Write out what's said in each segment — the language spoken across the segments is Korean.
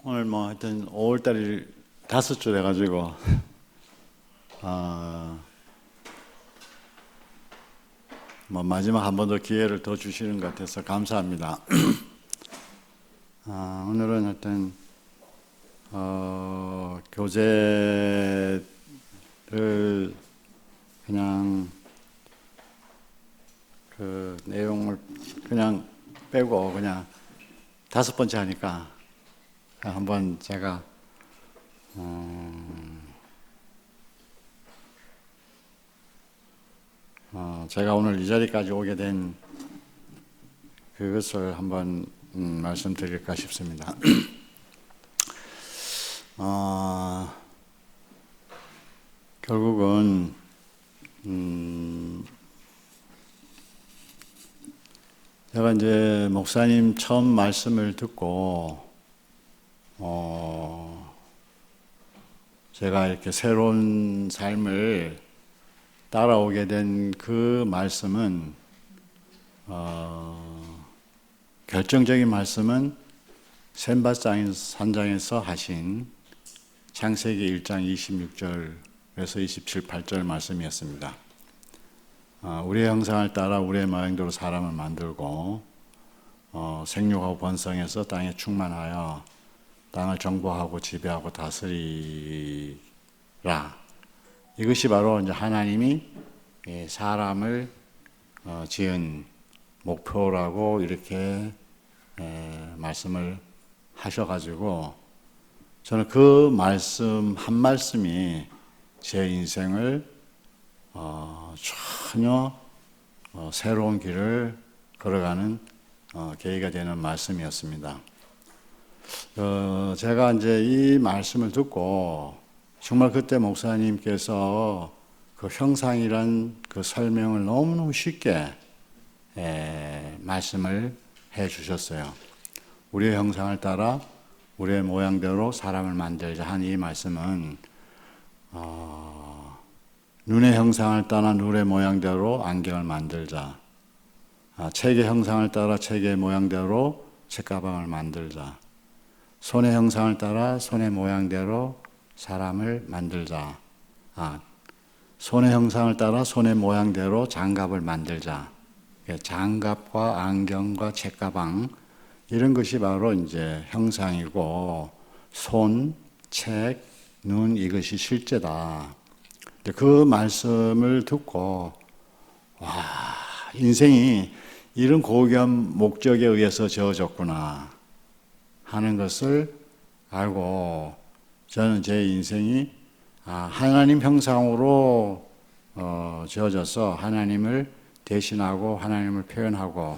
오늘 뭐 하여튼 5월달이 5주 돼가지고 뭐 마지막 한 번 더 기회를 더 주시는 것 같아서 감사합니다. 오늘은 하여튼 교재를 그냥 그 내용을 그냥 빼고 그냥 5번째 하니까 한번 제가 제가 오늘 이 자리까지 오게 된 그것을 한번 말씀드릴까 싶습니다. 결국은 제가 이제 목사님 처음 말씀을 듣고 제가 이렇게 새로운 삶을 따라오게 된 그 말씀은 결정적인 말씀은 산장에서 하신 창세기 1장 26절에서 27, 8절 말씀이었습니다. 우리의 형상을 따라 우리의 모양대로 사람을 만들고 생육하고 번성해서 땅에 충만하여 땅을 정복하고 지배하고 다스리라. 이것이 바로 이제 하나님이 사람을 지은 목표라고 이렇게 말씀을 하셔가지고 저는 그 말씀 한 말씀이 제 인생을 전혀 새로운 길을 걸어가는 계기가 되는 말씀이었습니다. 제가 이제 이 말씀을 듣고 정말 그때 목사님께서 그 형상이란 그 설명을 너무너무 쉽게 말씀을 해 주셨어요. 우리의 형상을 따라 우리의 모양대로 사람을 만들자 한 이 말씀은 눈의 형상을 따라 눈의 모양대로 안경을 만들자, 책의 형상을 따라 책의 모양대로 책가방을 만들자, 손의 형상을 따라 손의 모양대로 사람을 만들자, 손의 형상을 따라 손의 모양대로 장갑을 만들자. 장갑과 안경과 책가방 이런 것이 바로 이제 형상이고 손, 책, 눈 이것이 실제다. 그 말씀을 듣고 인생이 이런 고귀한 목적에 의해서 지어졌구나 하는 것을 알고 저는 제 인생이 하나님 형상으로 지어져서 하나님을 대신하고 하나님을 표현하고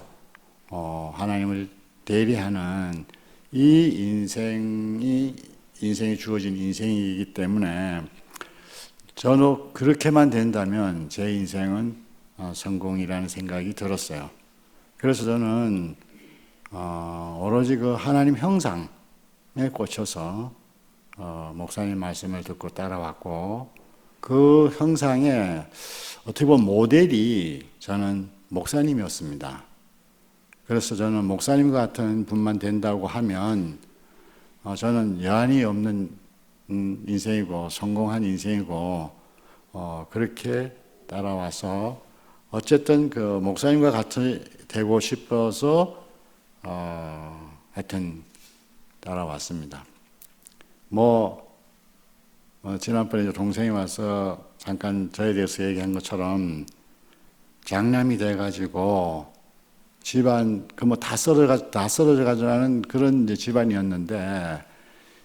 하나님을 대리하는 이 인생이 주어진 인생이기 때문에 저는 그렇게만 된다면 제 인생은 성공이라는 생각이 들었어요. 그래서 저는 오로지 그 하나님 형상에 꽂혀서 목사님 말씀을 듣고 따라왔고 그 형상에 어떻게 보면 모델이 저는 목사님이었습니다. 그래서 저는 목사님 같은 분만 된다고 하면 저는 여한이 없는 인생이고 성공한 인생이고 그렇게 따라와서 어쨌든 그 목사님과 같이 되고 싶어서 하여튼 따라왔습니다. 지난번에 동생이 와서 잠깐 저에 대해서 얘기한 것처럼 장남이 돼가지고 집안 다 쓰러져 가지고 그런 이제 집안이었는데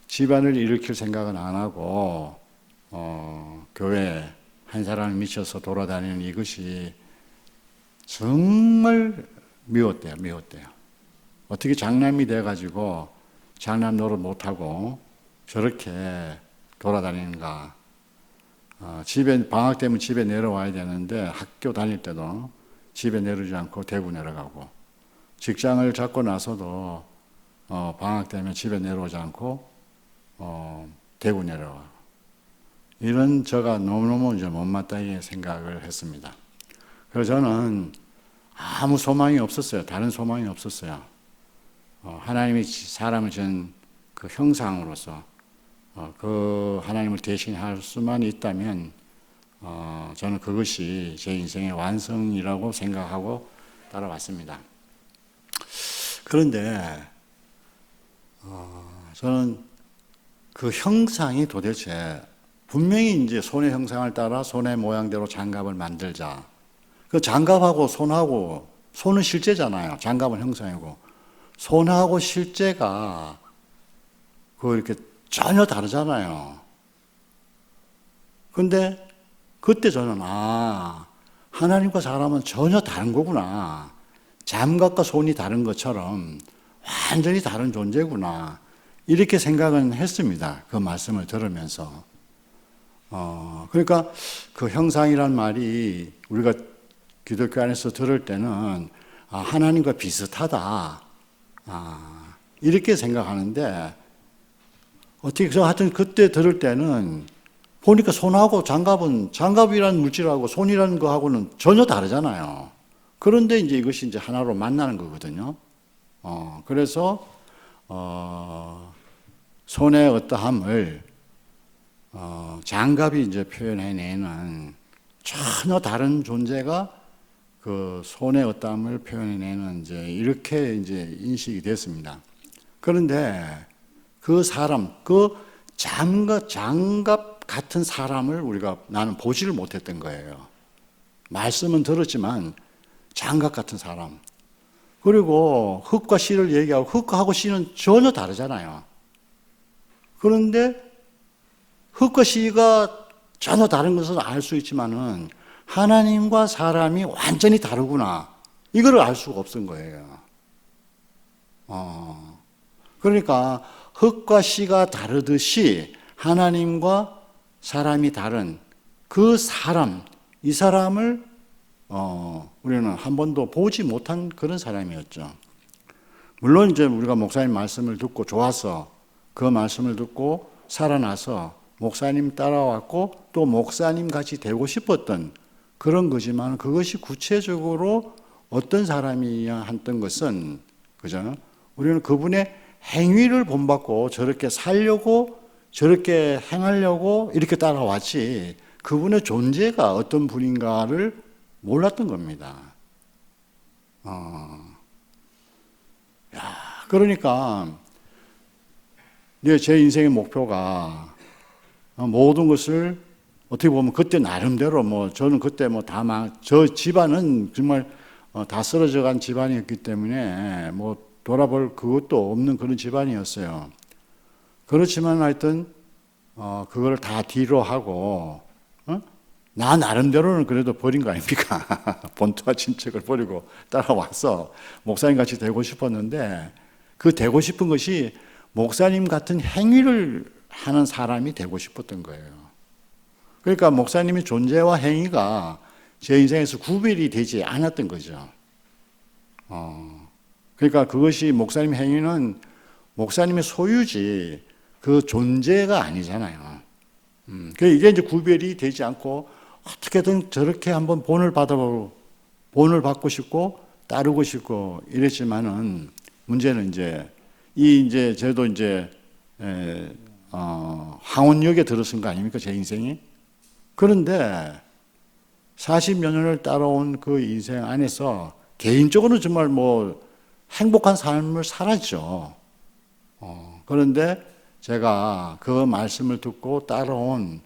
집안을 일으킬 생각은 안 하고 교회 한 사람을 미쳐서 돌아다니는 이것이 정말 미웠대요. 어떻게 장남이 돼가지고 장남 노릇 못하고 저렇게 돌아다니는가. 방학 되면 집에 내려와야 되는데 학교 다닐 때도 집에 내려오지 않고 대구 내려가고 직장을 잡고 나서도 방학 되면 집에 내려오지 않고 대구 내려가고 이런 저가 너무너무 이제 못마땅하게 생각을 했습니다. 그래서 저는 아무 소망이 없었어요. 다른 소망이 없었어요. 하나님이 사람을 지은 그 형상으로서 그 하나님을 대신할 수만 있다면 저는 그것이 제 인생의 완성이라고 생각하고 따라왔습니다. 그런데 저는 그 형상이 도대체 분명히 이제 손의 형상을 따라 손의 모양대로 장갑을 만들자. 그 장갑하고 손은 실제잖아요. 장갑은 형상이고 손하고 실제가 그 이렇게 전혀 다르잖아요. 근데 그때 저는 하나님과 사람은 전혀 다른 거구나. 장갑과 손이 다른 것처럼 완전히 다른 존재구나. 이렇게 생각은 했습니다. 그 말씀을 들으면서. 그러니까 그 형상이란 말이 우리가 기독교 안에서 들을 때는 하나님과 비슷하다. 이렇게 생각하는데 어떻게 하여튼 그때 들을 때는 보니까 손하고 장갑이란 물질하고 손이라는 거하고는 전혀 다르잖아요. 그런데 이제 이것이 이제 하나로 만나는 거거든요. 그래서 손의 어떠함을 장갑이 이제 표현해내는 전혀 다른 존재가 그 손의 어떠함을 표현해내는 이제 이렇게 이제 인식이 됐습니다. 그런데 그 사람, 그 장갑 같은 사람을 나는 보지를 못했던 거예요. 말씀은 들었지만 장갑 같은 사람. 그리고 흙과 씨를 얘기하고 흙하고 씨는 전혀 다르잖아요. 그런데 흙과 씨가 전혀 다른 것을 알 수 있지만은 하나님과 사람이 완전히 다르구나. 이거를 알 수가 없은 거예요. 그러니까 흙과 씨가 다르듯이 하나님과 사람이 다른 그 사람, 이 사람을 우리는 한 번도 보지 못한 그런 사람이었죠. 물론 이제 우리가 목사님 말씀을 듣고 좋아서 그 말씀을 듣고 살아나서 목사님 따라왔고 또 목사님 같이 되고 싶었던 그런 거지만 그것이 구체적으로 어떤 사람이냐 했던 것은 그죠? 우리는 그분의 행위를 본받고 저렇게 살려고 저렇게 행하려고 이렇게 따라왔지 그분의 존재가 어떤 분인가를 몰랐던 겁니다. 그러니까 제 인생의 목표가 모든 것을 어떻게 보면 그때 나름대로 저는 그때 저 집안은 정말 다 쓰러져 간 집안이었기 때문에 돌아볼 그것도 없는 그런 집안이었어요. 그렇지만 하여튼 그걸 다 뒤로 하고 나 나름대로는 그래도 버린 거 아닙니까? 본토와 친척을 버리고 따라와서 목사님 같이 되고 싶었는데 그 되고 싶은 것이 목사님 같은 행위를 하는 사람이 되고 싶었던 거예요. 그러니까 목사님의 존재와 행위가 제 인생에서 구별이 되지 않았던 거죠. 그러니까 그것이 목사님 행위는 목사님의 소유지 그 존재가 아니잖아요. 이게 이제 구별이 되지 않고 어떻게든 저렇게 한번 본을 받고 싶고 따르고 싶고 이랬지만은 문제는 이제 저도 황혼역에 들어선 거 아닙니까 제 인생이? 그런데 40여 년을 따라온 그 인생 안에서 개인적으로는 정말 행복한 삶을 살았죠. 그런데 제가 그 말씀을 듣고 따라온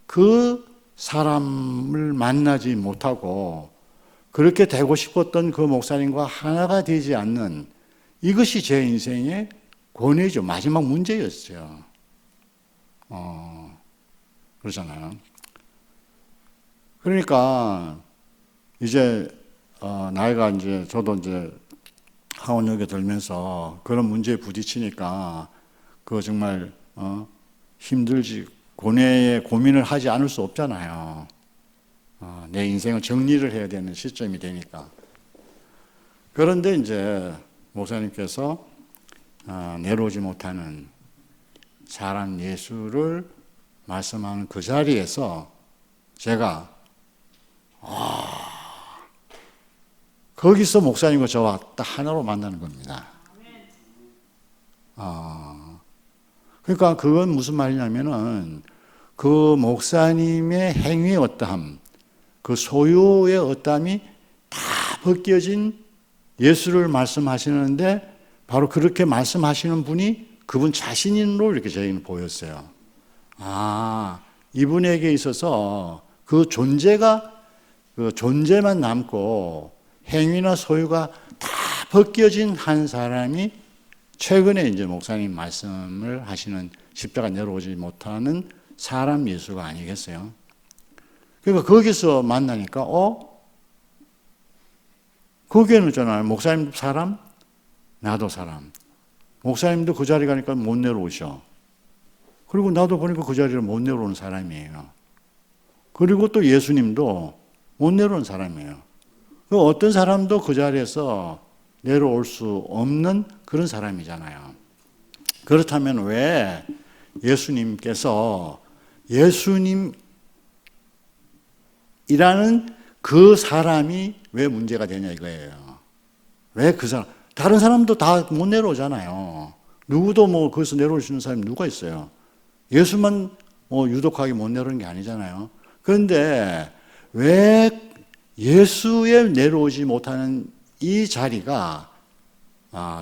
그 사람을 만나지 못하고 그렇게 되고 싶었던 그 목사님과 하나가 되지 않는 이것이 제 인생의 고뇌죠. 마지막 문제였어요. 그러잖아요. 그러니까 이제 나이가 저도 하원역에 들면서 그런 문제에 부딪히니까 그거 정말 힘들지 고뇌에 고민을 하지 않을 수 없잖아요. 내 인생을 정리를 해야 되는 시점이 되니까. 그런데 이제 목사님께서 내려오지 못하는 사람 예수를 말씀하는 그 자리에서 제가 거기서 목사님과 저와 딱 하나로 만나는 겁니다. 그러니까 그건 무슨 말이냐면은 그 목사님의 행위의 어떠함, 그 소유의 어떠함이 다 벗겨진 예수를 말씀하시는데 바로 그렇게 말씀하시는 분이 그분 자신으로 이렇게 저희는 보였어요. 아, 이분에게 있어서 그 존재가 그 존재만 남고 행위나 소유가 다 벗겨진 한 사람이 최근에 이제 목사님 말씀을 하시는 십자가 내려오지 못하는 사람 예수가 아니겠어요? 그러니까 거기서 만나니까 거기에는 있잖아요. 목사님도 사람, 나도 사람. 목사님도 그 자리 가니까 못 내려오셔. 그리고 나도 보니까 그 자리를 못 내려오는 사람이에요. 그리고 또 예수님도 못 내려오는 사람이에요. 어떤 사람도 그 자리에서 내려올 수 없는 그런 사람이잖아요. 그렇다면 왜 예수님께서 예수님이라는 그 사람이 왜 문제가 되냐 이거예요. 왜 그 사람? 다른 사람도 다 못 내려오잖아요. 누구도 뭐 거기서 내려올 수 있는 사람이 누가 있어요? 예수만 유독하게 못 내려오는 게 아니잖아요. 그런데 왜 예수에 내려오지 못하는 이 자리가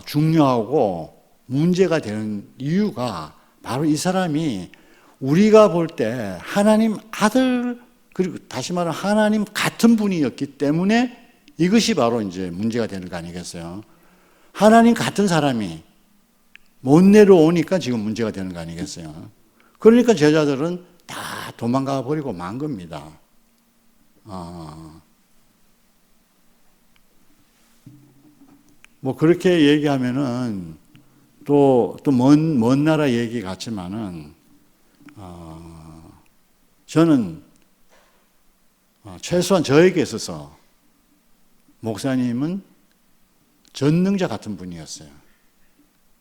중요하고 문제가 되는 이유가 바로 이 사람이 우리가 볼 때 하나님 아들, 그리고 다시 말하면 하나님 같은 분이었기 때문에 이것이 바로 이제 문제가 되는 거 아니겠어요? 하나님 같은 사람이 못 내려오니까 지금 문제가 되는 거 아니겠어요? 그러니까 제자들은 다 도망가 버리고 만 겁니다. 뭐 그렇게 얘기하면은 또 먼 나라 얘기 같지만은 저는 최소한 저에게 있어서 목사님은 전능자 같은 분이었어요.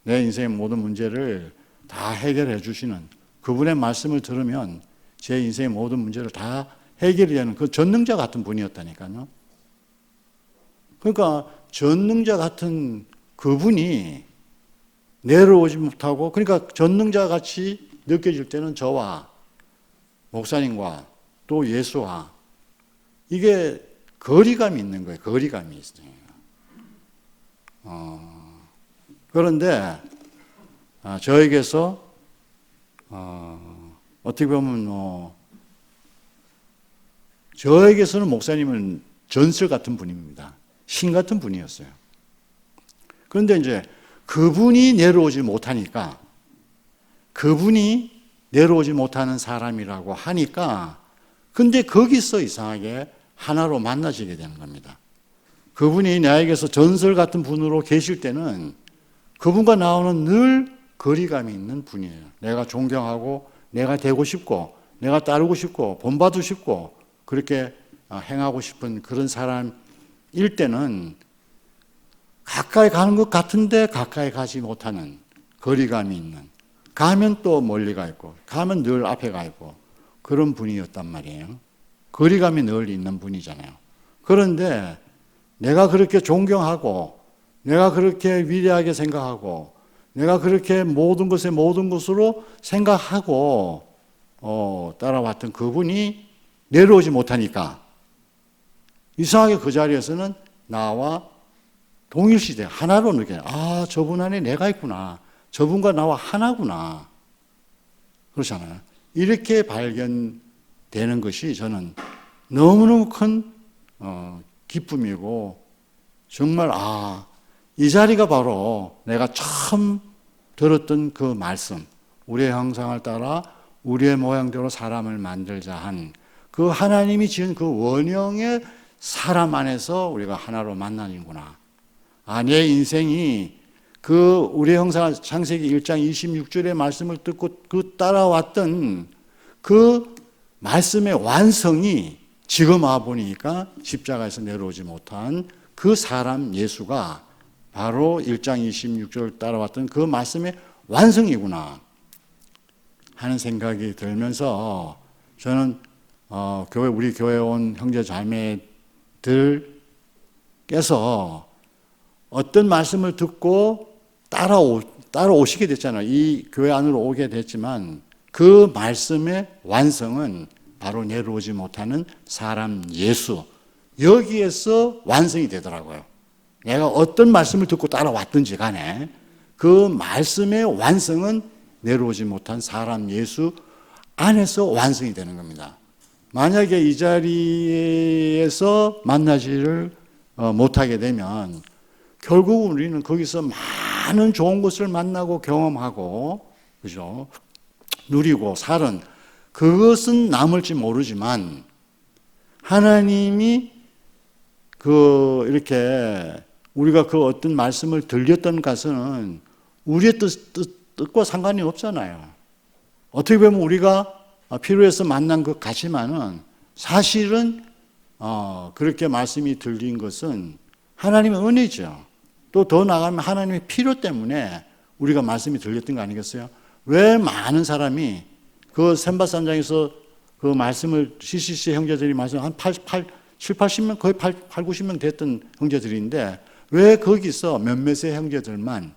내 인생의 모든 문제를 다 해결해 주시는 그분의 말씀을 들으면 제 인생의 모든 문제를 다 해결이 되는 그 전능자 같은 분이었다니까요. 그러니까 전능자 같은 그분이 내려오지 못하고, 그러니까 전능자 같이 느껴질 때는 저와 목사님과 또 예수와 이게 거리감이 있는 거예요. 거리감이 있어요. 그런데 저에게서 어떻게 보면 저에게서는 목사님은 전설 같은 분입니다. 신 같은 분이었어요. 그런데 이제 그분이 내려오지 못하니까, 그분이 내려오지 못하는 사람이라고 하니까, 근데 거기서 이상하게 하나로 만나지게 되는 겁니다. 그분이 나에게서 전설 같은 분으로 계실 때는 그분과 나오는 늘 거리감이 있는 분이에요. 내가 존경하고 내가 되고 싶고 내가 따르고 싶고 본받고 싶고 그렇게 행하고 싶은 그런 사람일 때는 가까이 가는 것 같은데 가까이 가지 못하는 거리감이 있는, 가면 또 멀리 가 있고 가면 늘 앞에 가 있고 그런 분이었단 말이에요. 거리감이 늘 있는 분이잖아요. 그런데 내가 그렇게 존경하고 내가 그렇게 위대하게 생각하고 내가 그렇게 모든 것에 모든 것으로 생각하고 따라왔던 그분이 내려오지 못하니까 이상하게 그 자리에서는 나와 동일시대 하나로 느껴요. 아, 저분 안에 내가 있구나. 저분과 나와 하나구나. 그렇잖아요. 이렇게 발견되는 것이 저는 너무너무 큰 기쁨이고 정말 이 자리가 바로 내가 처음 들었던 그 말씀, 우리의 형상을 따라 우리의 모양대로 사람을 만들자 한 그 하나님이 지은 그 원형의 사람 안에서 우리가 하나로 만나는구나. 내 인생이 그 우리의 형상 창세기 1장 26절의 말씀을 듣고 그 따라왔던 그 말씀의 완성이 지금 와보니까 십자가에서 내려오지 못한 그 사람 예수가 바로 1장 26절 따라왔던 그 말씀의 완성이구나 하는 생각이 들면서 저는 우리 교회 온 형제 자매들께서 어떤 말씀을 듣고 따라오시게 됐잖아요. 이 교회 안으로 오게 됐지만 그 말씀의 완성은 바로 내려오지 못하는 사람 예수, 여기에서 완성이 되더라고요. 내가 어떤 말씀을 듣고 따라왔든지 간에 그 말씀의 완성은 내려오지 못한 사람 예수 안에서 완성이 되는 겁니다. 만약에 이 자리에서 만나지를 못하게 되면 결국 우리는 거기서 많은 좋은 것을 만나고 경험하고, 그죠? 누리고 살은 그것은 남을지 모르지만 하나님이 이렇게 우리가 그 어떤 말씀을 들렸던 것은 우리의 뜻과 상관이 없잖아요. 어떻게 보면 우리가 필요해서 만난 것 같지만은 사실은 그렇게 말씀이 들린 것은 하나님의 은혜죠. 또 더 나가면 하나님의 필요 때문에 우리가 말씀이 들렸던 거 아니겠어요? 왜 많은 사람이 그 샘바산장에서 그 말씀을 CCC 형제들이 말씀 한 7, 80명 거의 8, 90명 됐던 형제들인데 왜 거기서 몇몇의 형제들만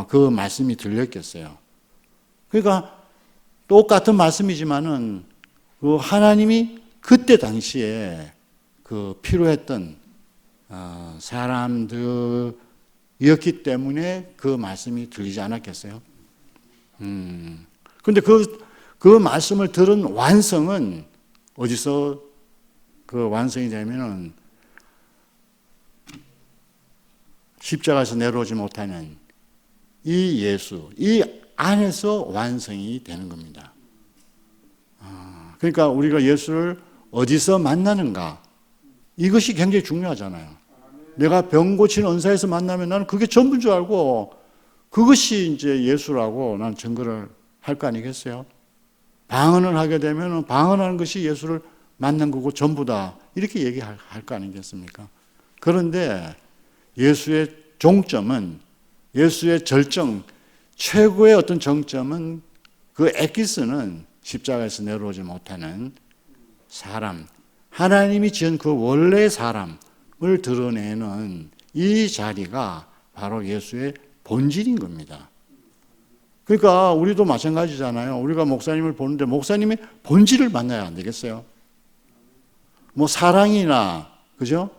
그 말씀이 들렸겠어요? 그러니까 똑같은 말씀이지만은 그 하나님이 그때 당시에 그 필요했던 사람들이었기 때문에 그 말씀이 들리지 않았겠어요? 근데 그 말씀을 들은 완성은 어디서 그 완성이 되면은 십자가에서 내려오지 못하는 이 예수, 이 안에서 완성이 되는 겁니다. 그러니까 우리가 예수를 어디서 만나는가, 이것이 굉장히 중요하잖아요. 내가 병 고치는 은사에서 만나면 나는 그게 전부인 줄 알고 그것이 이제 예수라고 난 증거를 할 거 아니겠어요? 방언을 하게 되면 방언하는 것이 예수를 만난 거고 전부다, 이렇게 얘기할 거 아니겠습니까? 그런데 예수의 종점은, 예수의 절정, 최고의 어떤 정점은 그 에키스는 십자가에서 내려오지 못하는 사람, 하나님이 지은 그 원래의 사람을 드러내는 이 자리가 바로 예수의 본질인 겁니다. 그러니까 우리도 마찬가지잖아요. 우리가 목사님을 보는데 목사님의 본질을 만나야 안 되겠어요? 뭐 사랑이나, 그죠?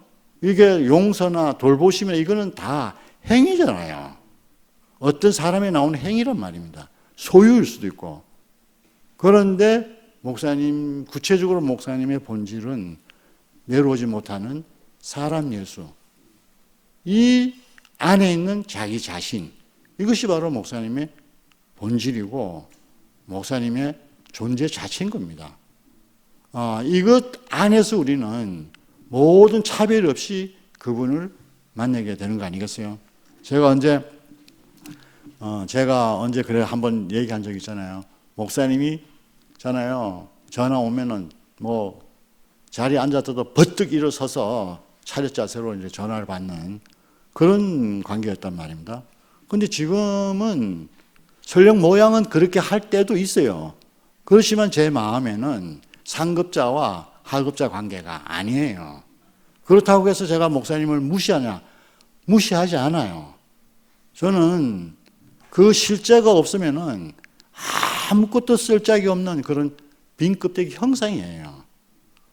이게 용서나 돌보심이나 이거는 다 행위잖아요. 어떤 사람에 나오는 행위란 말입니다. 소유일 수도 있고. 그런데 목사님, 구체적으로 목사님의 본질은 내려오지 못하는 사람 예수. 이 안에 있는 자기 자신. 이것이 바로 목사님의 본질이고 목사님의 존재 자체인 겁니다. 이것 안에서 우리는 모든 차별 없이 그분을 만나게 되는 거 아니겠어요? 제가 언제 그래 한번 얘기한 적 있잖아요. 목사님이 잖아요. 전화 오면은 뭐 자리에 앉았다도 버뜩 일어서서 차렷 자세로 이제 전화를 받는 그런 관계였단 말입니다. 근데 지금은 설령 모양은 그렇게 할 때도 있어요. 그렇지만 제 마음에는 상급자와 하급자 관계가 아니에요. 그렇다고 해서 제가 목사님을 무시하지 않아요. 저는 그 실제가 없으면은 아무것도 쓸 짝이 없는 그런 빈껍데기 형상이에요.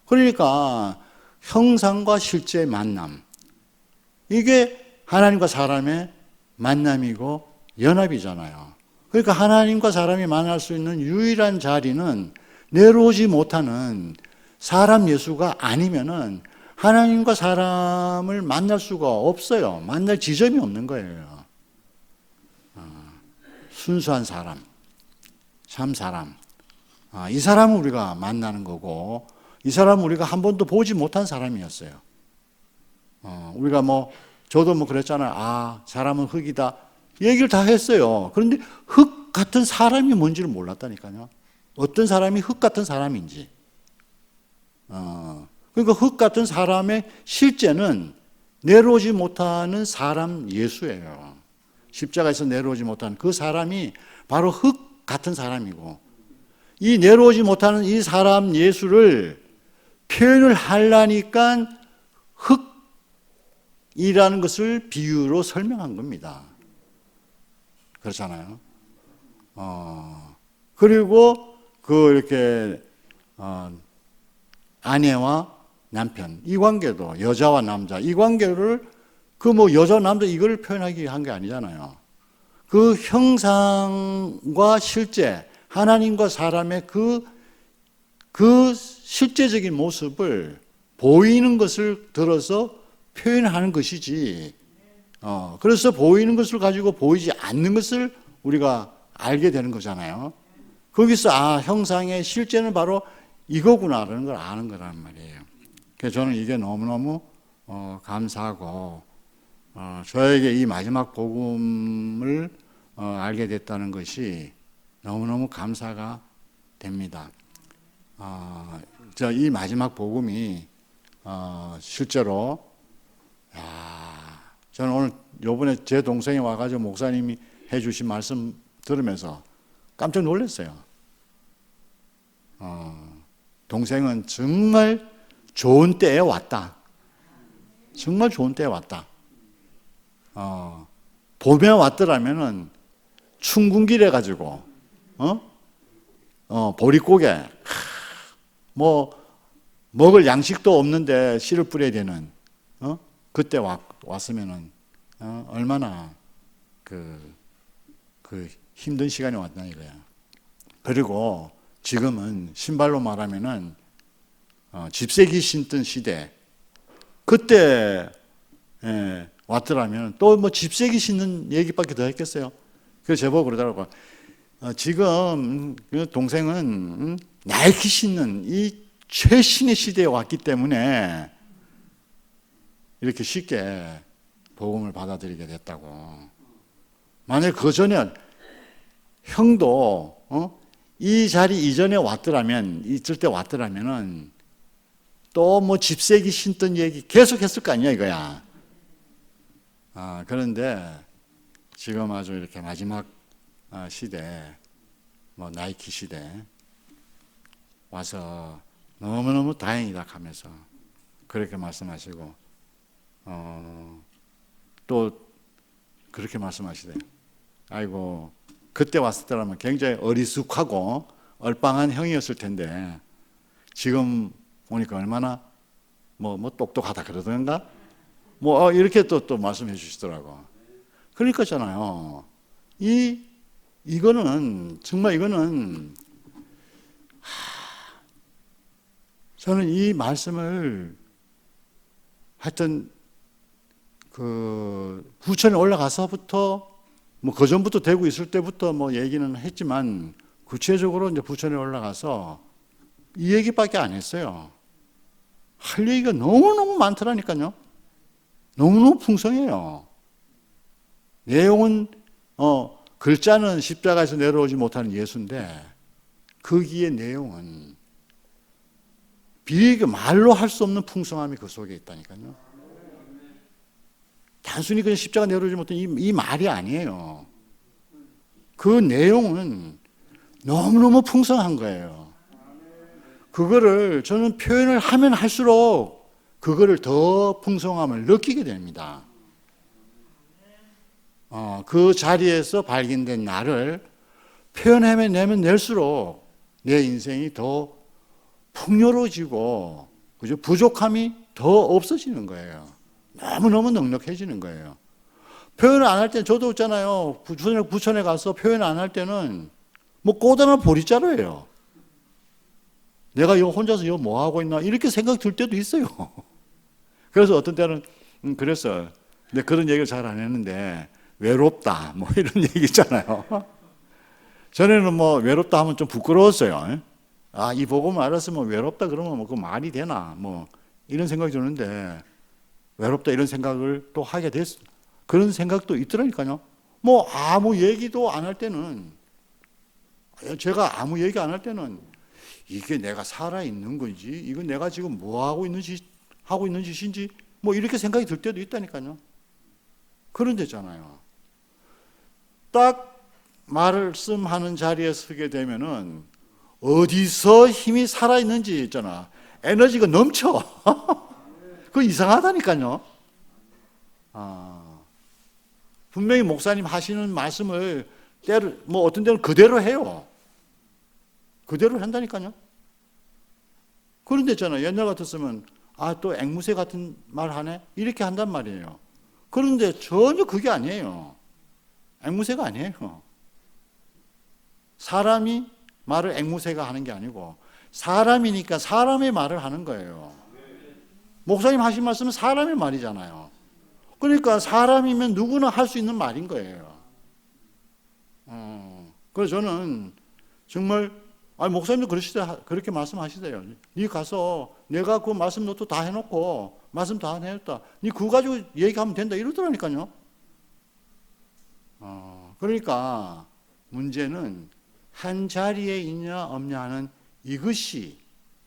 그러니까 형상과 실제의 만남, 이게 하나님과 사람의 만남이고 연합이잖아요. 그러니까 하나님과 사람이 만날 수 있는 유일한 자리는 내려오지 못하는 사람 예수가 아니면은 하나님과 사람을 만날 수가 없어요. 만날 지점이 없는 거예요. 순수한 사람, 참 사람. 이 사람은 우리가 만나는 거고, 이 사람은 우리가 한 번도 보지 못한 사람이었어요. 우리가 저도 그랬잖아요. 사람은 흙이다. 얘기를 다 했어요. 그런데 흙 같은 사람이 뭔지를 몰랐다니까요. 어떤 사람이 흙 같은 사람인지. 그러니까 흙 같은 사람의 실제는 내려오지 못하는 사람 예수예요. 십자가에서 내려오지 못하는 그 사람이 바로 흙 같은 사람이고, 이 내려오지 못하는 이 사람 예수를 표현을 하려니까 흙이라는 것을 비유로 설명한 겁니다. 그렇잖아요. 그리고 그 이렇게 아내와 남편 이 관계도 여자와 남자 이 관계를 그 뭐 여자 남자 이걸 표현하기 한 게 아니잖아요. 그 형상과 실제 하나님과 사람의 그 실제적인 모습을 보이는 것을 들어서 표현하는 것이지. 그래서 보이는 것을 가지고 보이지 않는 것을 우리가 알게 되는 거잖아요. 거기서 형상의 실제는 바로 이거구나라는 걸 아는 거란 말이에요. 그래서 저는 이게 너무너무 감사하고 저에게 이 마지막 복음을 알게 됐다는 것이 너무너무 감사가 됩니다. 이 마지막 복음이 실제로 저는 오늘 요번에 제 동생이 와가지고 목사님이 해주신 말씀 들으면서 깜짝 놀랐어요. 동생은 정말 좋은 때에 왔다. 정말 좋은 때에 왔다. 봄에 왔더라면은 춘궁길 해가지고 보릿고개 뭐 먹을 양식도 없는데 씨를 뿌려야 되는 그때 왔으면은 얼마나 그 힘든 시간이 왔나 이거야. 그리고 지금은 신발로 말하면은 집세기 신던 시대 그때 왔더라면 또 뭐 집세기 신는 얘기밖에 더 했겠어요. 그래서 제보고 그러더라고요. 지금 동생은 나이키 신는 이 최신의 시대에 왔기 때문에 이렇게 쉽게 복음을 받아들이게 됐다고. 만약 그 전에 형도 이 자리 이전에 왔더라면 있을 때 왔더라면은 또 뭐 집세기 신던 얘기 계속 했을 거 아니야 이거야. 그런데 지금 아주 이렇게 마지막 시대, 뭐 나이키 시대 와서 너무너무 다행이다 하면서 그렇게 말씀하시고 또 그렇게 말씀하시대요. 아이고 그때 왔을 때라면 굉장히 어리숙하고 얼빵한 형이었을 텐데 지금 보니까 얼마나 뭐 똑똑하다 그러던가 뭐 이렇게 또 말씀해 주시더라고. 그러니까잖아요. 이거는 정말 이거는 저는 이 말씀을 하여튼 그 부천에 올라가서부터 뭐 그 전부터 되고 있을 때부터 뭐 얘기는 했지만 구체적으로 이제 부천에 올라가서 이 얘기밖에 안 했어요. 할 얘기가 너무너무 많더라니까요. 너무너무 풍성해요. 내용은 글자는 십자가에서 내려오지 못하는 예수인데 거기에 내용은 말로 할 수 없는 풍성함이 그 속에 있다니까요. 단순히 그냥 십자가 내려오지 못하는 이 말이 아니에요. 그 내용은 너무너무 풍성한 거예요. 그거를 저는 표현을 하면 할수록 그거를 더 풍성함을 느끼게 됩니다. 그 자리에서 발견된 나를 표현해내면 낼수록 내 인생이 더 풍요로워지고 그죠? 부족함이 더 없어지는 거예요. 너무너무 넉넉해지는 거예요. 표현을 안 할 때 저도 있잖아요. 부천에 가서 표현 안 할 때는 뭐 꼬다란 보리자루예요. 내가 이거 혼자서 이거 뭐 하고 있나 이렇게 생각 들 때도 있어요. 그래서 어떤 때는 그랬어요. 근데 그런 얘기를 잘 안 했는데 외롭다 뭐 이런 얘기 있잖아요. 전에는 뭐 외롭다 하면 좀 부끄러웠어요. 이 복음을 알았으면 외롭다 그러면 뭐 그 말이 되나 뭐 이런 생각이 드는데 외롭다 이런 생각을 또 하게 됐어. 그런 생각도 있더라니까요. 뭐 아무 얘기도 안 할 때는 제가 아무 얘기 안 할 때는 이게 내가 살아있는 건지 이건 내가 지금 뭐 하고 있는 짓인지 뭐 이렇게 생각이 들 때도 있다니까요. 그런 데잖아요. 딱 말씀하는 자리에 서게 되면은 어디서 힘이 살아있는지 있잖아. 에너지가 넘쳐. 그거 이상하다니까요. 분명히 목사님 하시는 말씀을 때로 뭐 어떤 데는 그대로 해요. 그대로 한다니까요. 그런데 있잖아요. 옛날 같았으면 또 앵무새 같은 말 하네? 이렇게 한단 말이에요. 그런데 전혀 그게 아니에요. 앵무새가 아니에요. 사람이 말을 앵무새가 하는 게 아니고 사람이니까 사람의 말을 하는 거예요. 목사님 하신 말씀은 사람의 말이잖아요. 그러니까 사람이면 누구나 할 수 있는 말인 거예요. 그래서 저는 정말 목사님도 그렇게 말씀하시대요. 네 가서 내가 그 말씀 노트 다 해놓고 말씀 다 해놨다. 네 그거 가지고 얘기하면 된다 이러더라니까요. 그러니까 문제는 한 자리에 있냐 없냐 하는 이것이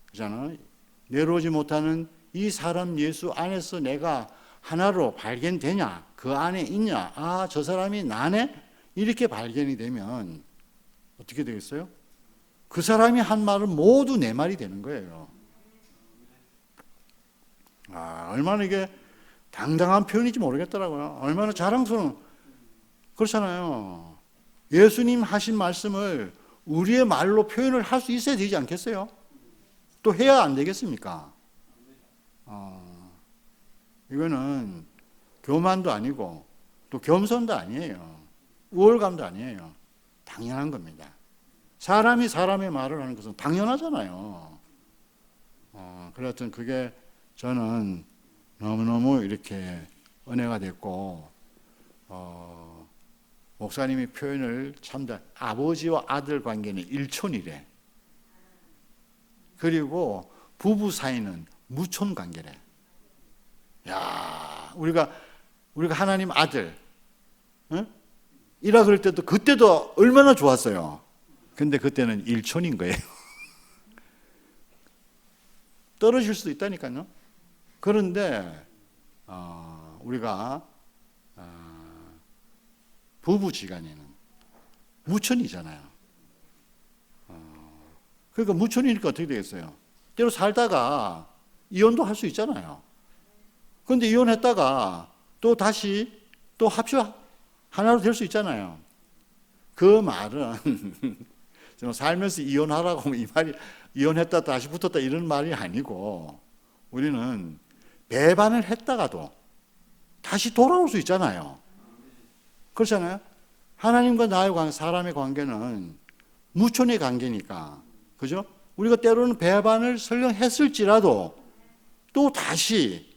그잖아요. 내려오지 못하는 이 사람 예수 안에서 내가 하나로 발견되냐, 그 안에 있냐, 저 사람이 나네? 이렇게 발견이 되면 어떻게 되겠어요? 그 사람이 한 말은 모두 내 말이 되는 거예요. 얼마나 이게 당당한 표현인지 모르겠더라고요. 얼마나 자랑스러운, 그렇잖아요. 예수님 하신 말씀을 우리의 말로 표현을 할 수 있어야 되지 않겠어요? 또 해야 안 되겠습니까? 이거는 교만도 아니고 또 겸손도 아니에요. 우월감도 아니에요. 당연한 겁니다. 사람이 사람의 말을 하는 것은 당연하잖아요. 그래서 그게 저는 너무너무 이렇게 은혜가 됐고, 목사님이 표현을 참 아버지와 아들 관계는 일촌이래. 그리고 부부 사이는 무촌 관계래. 야, 우리가 하나님 아들, 이라 그럴 때도 그때도 얼마나 좋았어요. 근데 그때는 일촌인 거예요. 떨어질 수도 있다니까요. 그런데 우리가 부부지간에는 무촌이잖아요. 그러니까 무촌이니까 어떻게 되겠어요? 때로 살다가 이혼도 할 수 있잖아요. 그런데 이혼했다가 또 다시 또 합쳐 하나로 될 수 있잖아요. 그 말은 살면서 이혼하라고 하면 이 말이 이혼했다 다시 붙었다 이런 말이 아니고, 우리는 배반을 했다가도 다시 돌아올 수 있잖아요. 그렇잖아요. 하나님과 나의 관계, 사람의 관계는 무촌의 관계니까, 그죠? 우리가 때로는 배반을 설령 했을지라도 또 다시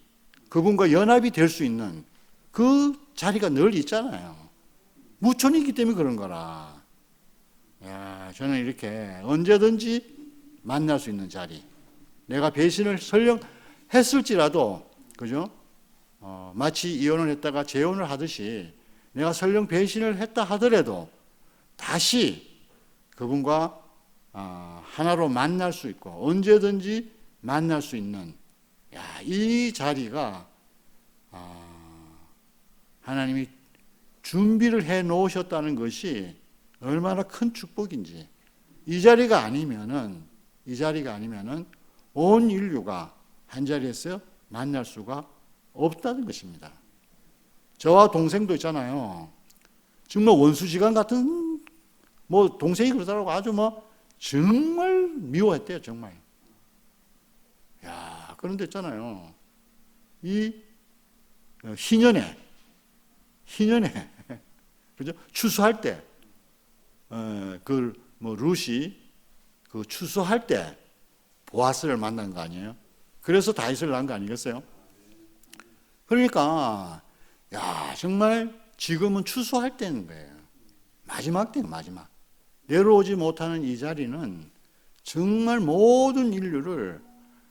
그분과 연합이 될 수 있는 그 자리가 늘 있잖아요. 무촌이기 때문에 그런 거라. 저는 이렇게 언제든지 만날 수 있는 자리, 내가 배신을 설령 했을지라도, 그죠? 마치 이혼을 했다가 재혼을 하듯이 내가 설령 배신을 했다 하더라도 다시 그분과 하나로 만날 수 있고 언제든지 만날 수 있는 이 자리가 하나님이 준비를 해 놓으셨다는 것이 얼마나 큰 축복인지. 이 자리가 아니면은 온 인류가 한 자리에서 만날 수가 없다는 것입니다. 저와 동생도 있잖아요. 정말 원수지간 같은 동생이 그러더라고. 아주 정말 미워했대요, 정말. 그런데 있잖아요. 이 희년에 그죠? 추수할 때, 룻이 추수할 때 보아스를 만난 거 아니에요? 그래서 다윗을 낳은 거 아니겠어요? 그러니까 정말 지금은 추수할 때인 거예요. 마지막 때는 마지막. 내려오지 못하는 이 자리는 정말 모든 인류를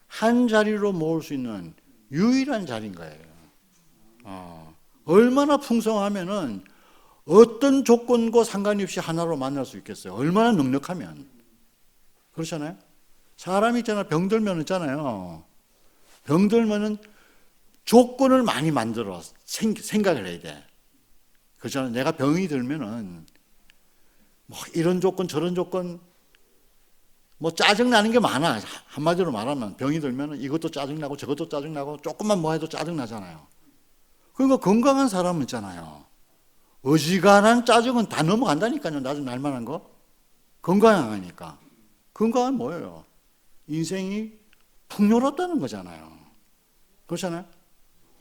한 자리로 모을 수 있는 유일한 자리인 거예요. 얼마나 풍성하면은 어떤 조건과 상관이 없이 하나로 만날 수 있겠어요. 얼마나 넉넉하면. 그렇잖아요. 사람이 있잖아요. 병들면 있잖아요. 병들면은 조건을 많이 만들어 생각을 해야 돼. 그렇잖아요. 내가 병이 들면은 이런 조건 저런 조건 짜증나는 게 많아. 한마디로 말하면 병이 들면은 이것도 짜증나고 저것도 짜증나고 조금만 해도 짜증나잖아요. 그러니까 건강한 사람은 있잖아요. 어지간한 짜증은 다 넘어간다니까요. 나중 날만한 거. 건강하니까. 건강은 뭐예요? 인생이 풍요롭다는 거잖아요. 그렇잖아요?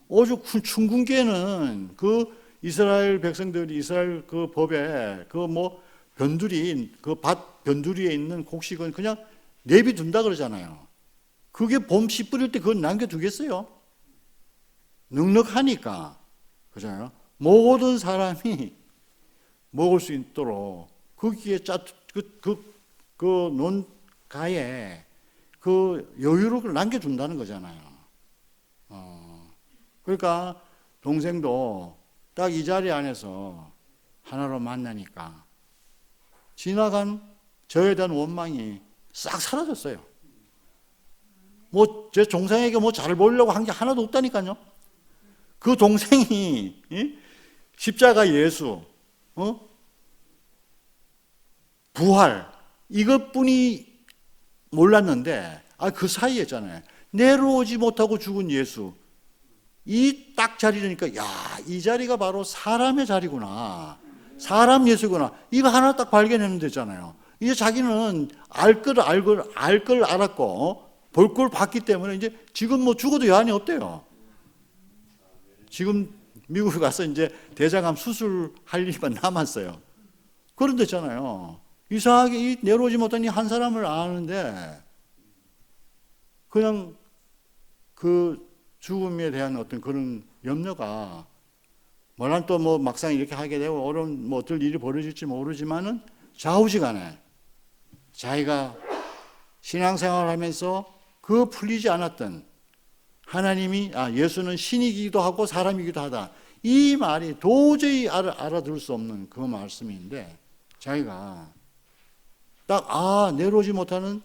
오죽 춘궁기에는 그 이스라엘 백성들이 이스라엘 그 법에 그 뭐 변두리 그 밭 변두리에 있는 곡식은 그냥 내비둔다 그러잖아요. 그게 봄 씨 뿌릴 때 그건 남겨두겠어요? 넉넉하니까. 그잖아요. 모든 사람이 먹을 수 있도록 거기에 그 논가에 그 여유를 남겨준다는 거잖아요. 그러니까 동생도 딱 이 자리 안에서 하나로 만나니까 지나간 저에 대한 원망이 싹 사라졌어요. 뭐 제 동생에게 뭐 잘 보이려고 한 게 하나도 없다니까요. 그 동생이 십자가 예수, 부활 이것뿐이 몰랐는데 그 사이에 있잖아요. 내려오지 못하고 죽은 예수. 이 딱 자리니까 이 자리가 바로 사람의 자리구나. 사람 예수구나. 이거 하나 딱 발견했는 데잖아요. 이제 자기는 알 걸 알았고 볼 걸 봤기 때문에 이제 지금 뭐 죽어도 여한이 없대요. 지금 미국에 가서 이제 대장암 수술할 일만 남았어요. 그런 데잖아요. 이상하게 이 내려오지 못한 이 한 사람을 아는데 그냥 그 죽음에 대한 어떤 그런 염려가 물론 또 뭐 막상 이렇게 하게 되고 어려운 뭐 어떨 일이 벌어질지 모르지만은 좌우지간에 자기가 신앙생활을 하면서 그 풀리지 않았던 하나님이 예수는 신이기도 하고 사람이기도 하다. 이 말이 도저히 알아들을 수 없는 그 말씀인데 자기가 딱 내려오지 못하는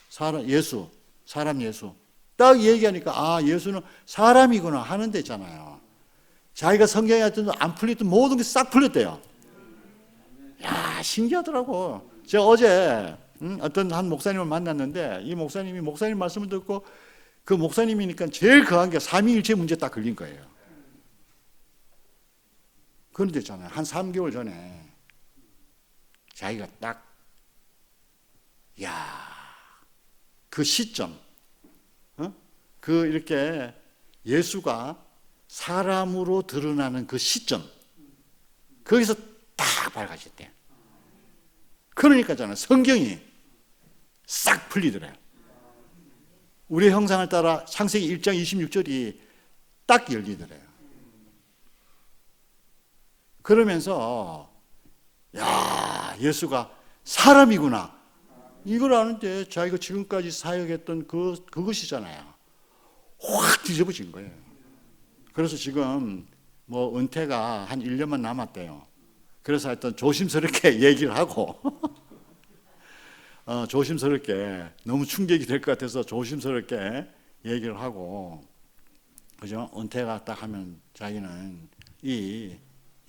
사람 예수 딱 얘기하니까 예수는 사람이구나 하는 데 있잖아요. 자기가 성경에 안 풀렸던 모든 게 싹 풀렸대요. 야, 신기하더라고. 제가 어제 어떤 한 목사님을 만났는데 이 목사님이 목사님 말씀을 듣고 그 목사님이니까 제일 거한 게 삼위일체 문제 딱 걸린 거예요. 그런 데 있잖아요. 한 3개월 전에 자기가 딱 그 시점 그 이렇게 예수가 사람으로 드러나는 그 시점 거기서 딱 밝아졌대요. 그러니까잖아요. 성경이 싹 풀리더래요. 우리의 형상을 따라 창세기 1장 26절이 딱 열리더래요. 그러면서 예수가 사람이구나 이걸 아는데 자기가 지금까지 사역했던 그것이잖아요. 확 뒤집어진 거예요. 그래서 지금 뭐 은퇴가 한 1년만 남았대요. 그래서 하여튼 조심스럽게 얘기를 하고 조심스럽게 너무 충격이 될 것 같아서 조심스럽게 얘기를 하고 그죠? 은퇴가 딱 하면 자기는 이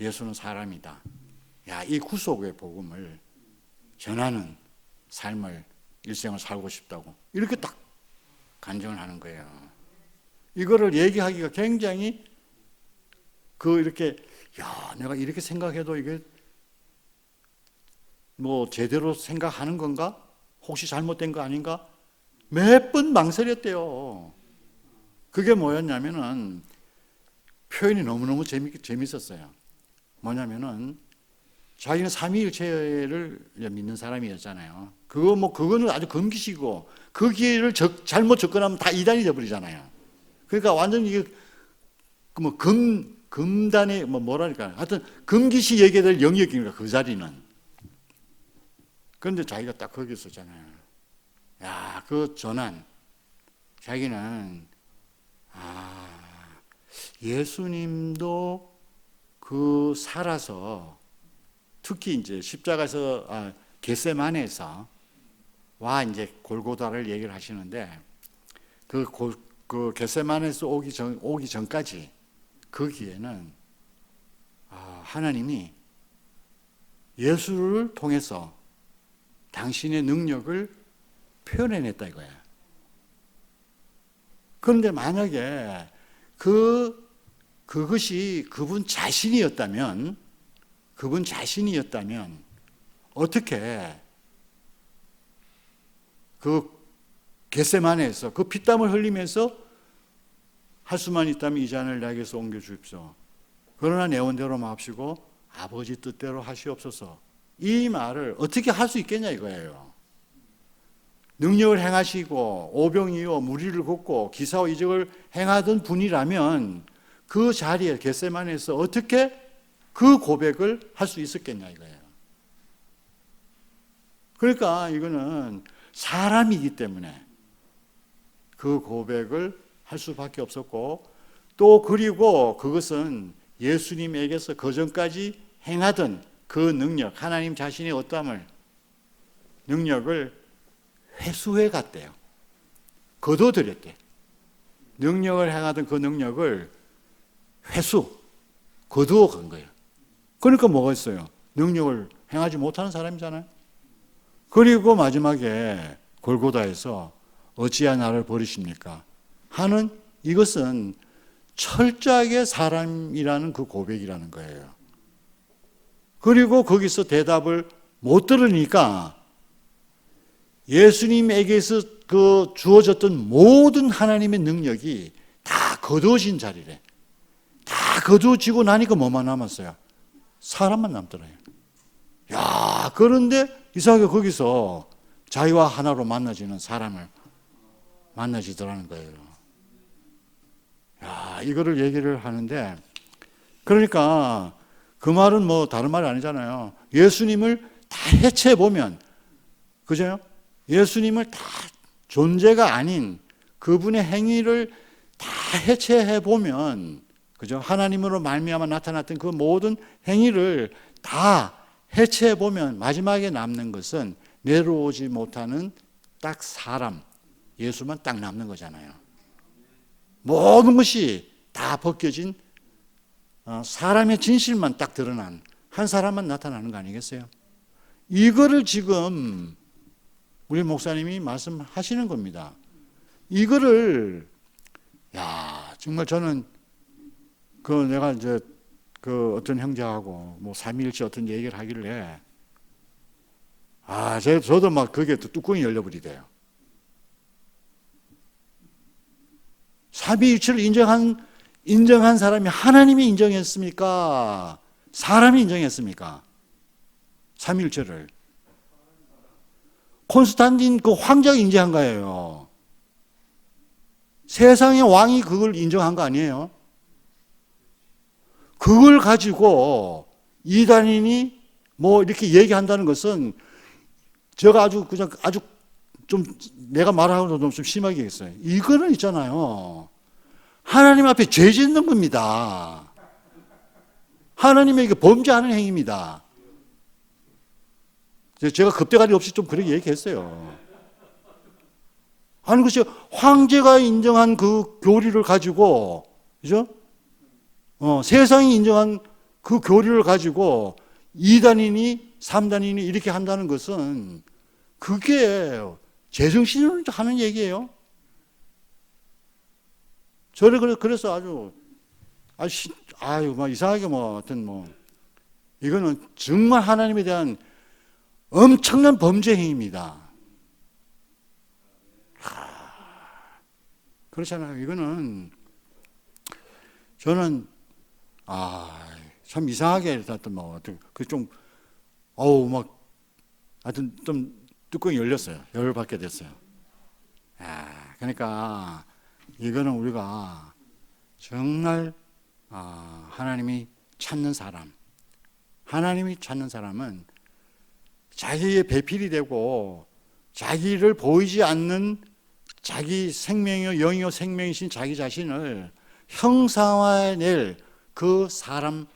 예수는 사람이다. 이 구속의 복음을 전하는 삶을 일생을 살고 싶다고 이렇게 딱 간증을 하는 거예요. 이거를 얘기하기가 굉장히 이렇게 내가 이렇게 생각해도 이게 뭐 제대로 생각하는 건가? 혹시 잘못된 거 아닌가? 몇 번 망설였대요. 그게 뭐였냐면은 표현이 너무너무 재밌었어요. 뭐냐면은 자기는 삼위일체를 믿는 사람이었잖아요. 그거는 아주 금기시고 그 길을 잘못 접근하면 다 이단이 되어버리잖아요. 그러니까 완전히 이게 뭐 금단의 뭐랄까 하여튼 금기시 얘기해야 될 영역이니까 그 자리는. 그런데 자기가 딱 거기 있었잖아요. 그 전환 자기는 예수님도 살아서 특히 이제 십자가에서 겟세마네에서 이제 골고다를 얘기를 하시는데 그 겟세마네에서 오기 전까지 거기에는 하나님이 예수를 통해서 당신의 능력을 표현해냈다 이거야. 그런데 만약에 그것이 그분 자신이었다면 그분 자신이었다면 어떻게 그 겟세마네에서 그 피땀을 흘리면서 할 수만 있다면 이 잔을 내게서 옮겨 주십시오. 그러나 내 원대로 마옵시고 아버지 뜻대로 하시옵소서. 이 말을 어떻게 할 수 있겠냐 이거예요. 능력을 행하시고 오병이어 무리를 걷고 기사와 이적을 행하던 분이라면 그 자리에 겟세마네에서 어떻게 그 고백을 할 수 있었겠냐 이거예요. 그러니까 이거는 사람이기 때문에 그 고백을 할 수밖에 없었고, 또 그리고 그것은 예수님에게서 그전까지 행하던 그 능력, 하나님 자신의 어떠함을, 능력을 회수해 갔대요. 거둬들였대. 능력을 행하던 그 능력을 거두어 간 거예요. 그러니까 뭐가 있어요? 능력을 행하지 못하는 사람이잖아요. 그리고 마지막에 골고다에서 어찌하여 나를 버리십니까? 하는 이것은 철저하게 사람이라는 그 고백이라는 거예요. 그리고 거기서 대답을 못 들으니까 예수님에게서 그 주어졌던 모든 하나님의 능력이 다 거두어진 자리래. 다 거두어지고 나니까 뭐만 남았어요? 사람만 남더래요. 야, 그런데 이삭이 거기서 자기와 하나로 만나지는 사람을 만나지더라는 거예요. 야, 이거를 얘기를 하는데, 그러니까 그 말은 뭐 다른 말이 아니잖아요. 예수님을 다 해체해 보면, 그죠? 예수님을 다 존재가 아닌 그분의 행위를 다 해체해 보면, 그죠? 하나님으로 말미암아 나타났던 그 모든 행위를 다 해체해 보면 마지막에 남는 것은 내려오지 못하는 딱 사람, 예수만 딱 남는 거잖아요. 모든 것이 다 벗겨진 사람의 진실만 딱 드러난 한 사람만 나타나는 거 아니겠어요? 이거를 지금 우리 목사님이 말씀하시는 겁니다. 이거를 정말 저는 내가 이제 어떤 형제하고 뭐 삼위일체 어떤 얘기를 하길래 저도 막 그게 또 뚜껑이 열려버리대요. 삼위일체를 인정한 사람이 하나님이 인정했습니까? 사람이 인정했습니까? 삼위일체를. 콘스탄틴 그 황제가 인정한 거예요. 세상의 왕이 그걸 인정한 거 아니에요? 그걸 가지고 이단인이 뭐 이렇게 얘기한다는 것은 제가 아주 좀 내가 말하고도 좀 심하게 얘기했어요. 이거는 있잖아요. 하나님 앞에 죄 짓는 겁니다. 하나님에게 범죄하는 행위입니다. 제가 급대가리 없이 좀 그렇게 얘기했어요. 아니, 글쎄, 황제가 인정한 그 교리를 가지고, 그죠? 세상이 인정한 그 교리를 가지고 2단인이 3단인이 이렇게 한다는 것은 그게 제정신으로 하는 얘기예요. 저를 그래서 막 이상하게 이거는 정말 하나님에 대한 엄청난 범죄 행위입니다. 그렇잖아요. 이거는 저는 참 이상하게 하여튼 좀 뚜껑이 열렸어요. 열받게 됐어요. 그러니까 이거는 우리가 정말 하나님이 찾는 사람은 자기의 배필이 되고 자기를 보이지 않는 자기 생명이요 영이요 생명이신 자기 자신을 형상화해낼 그 사람을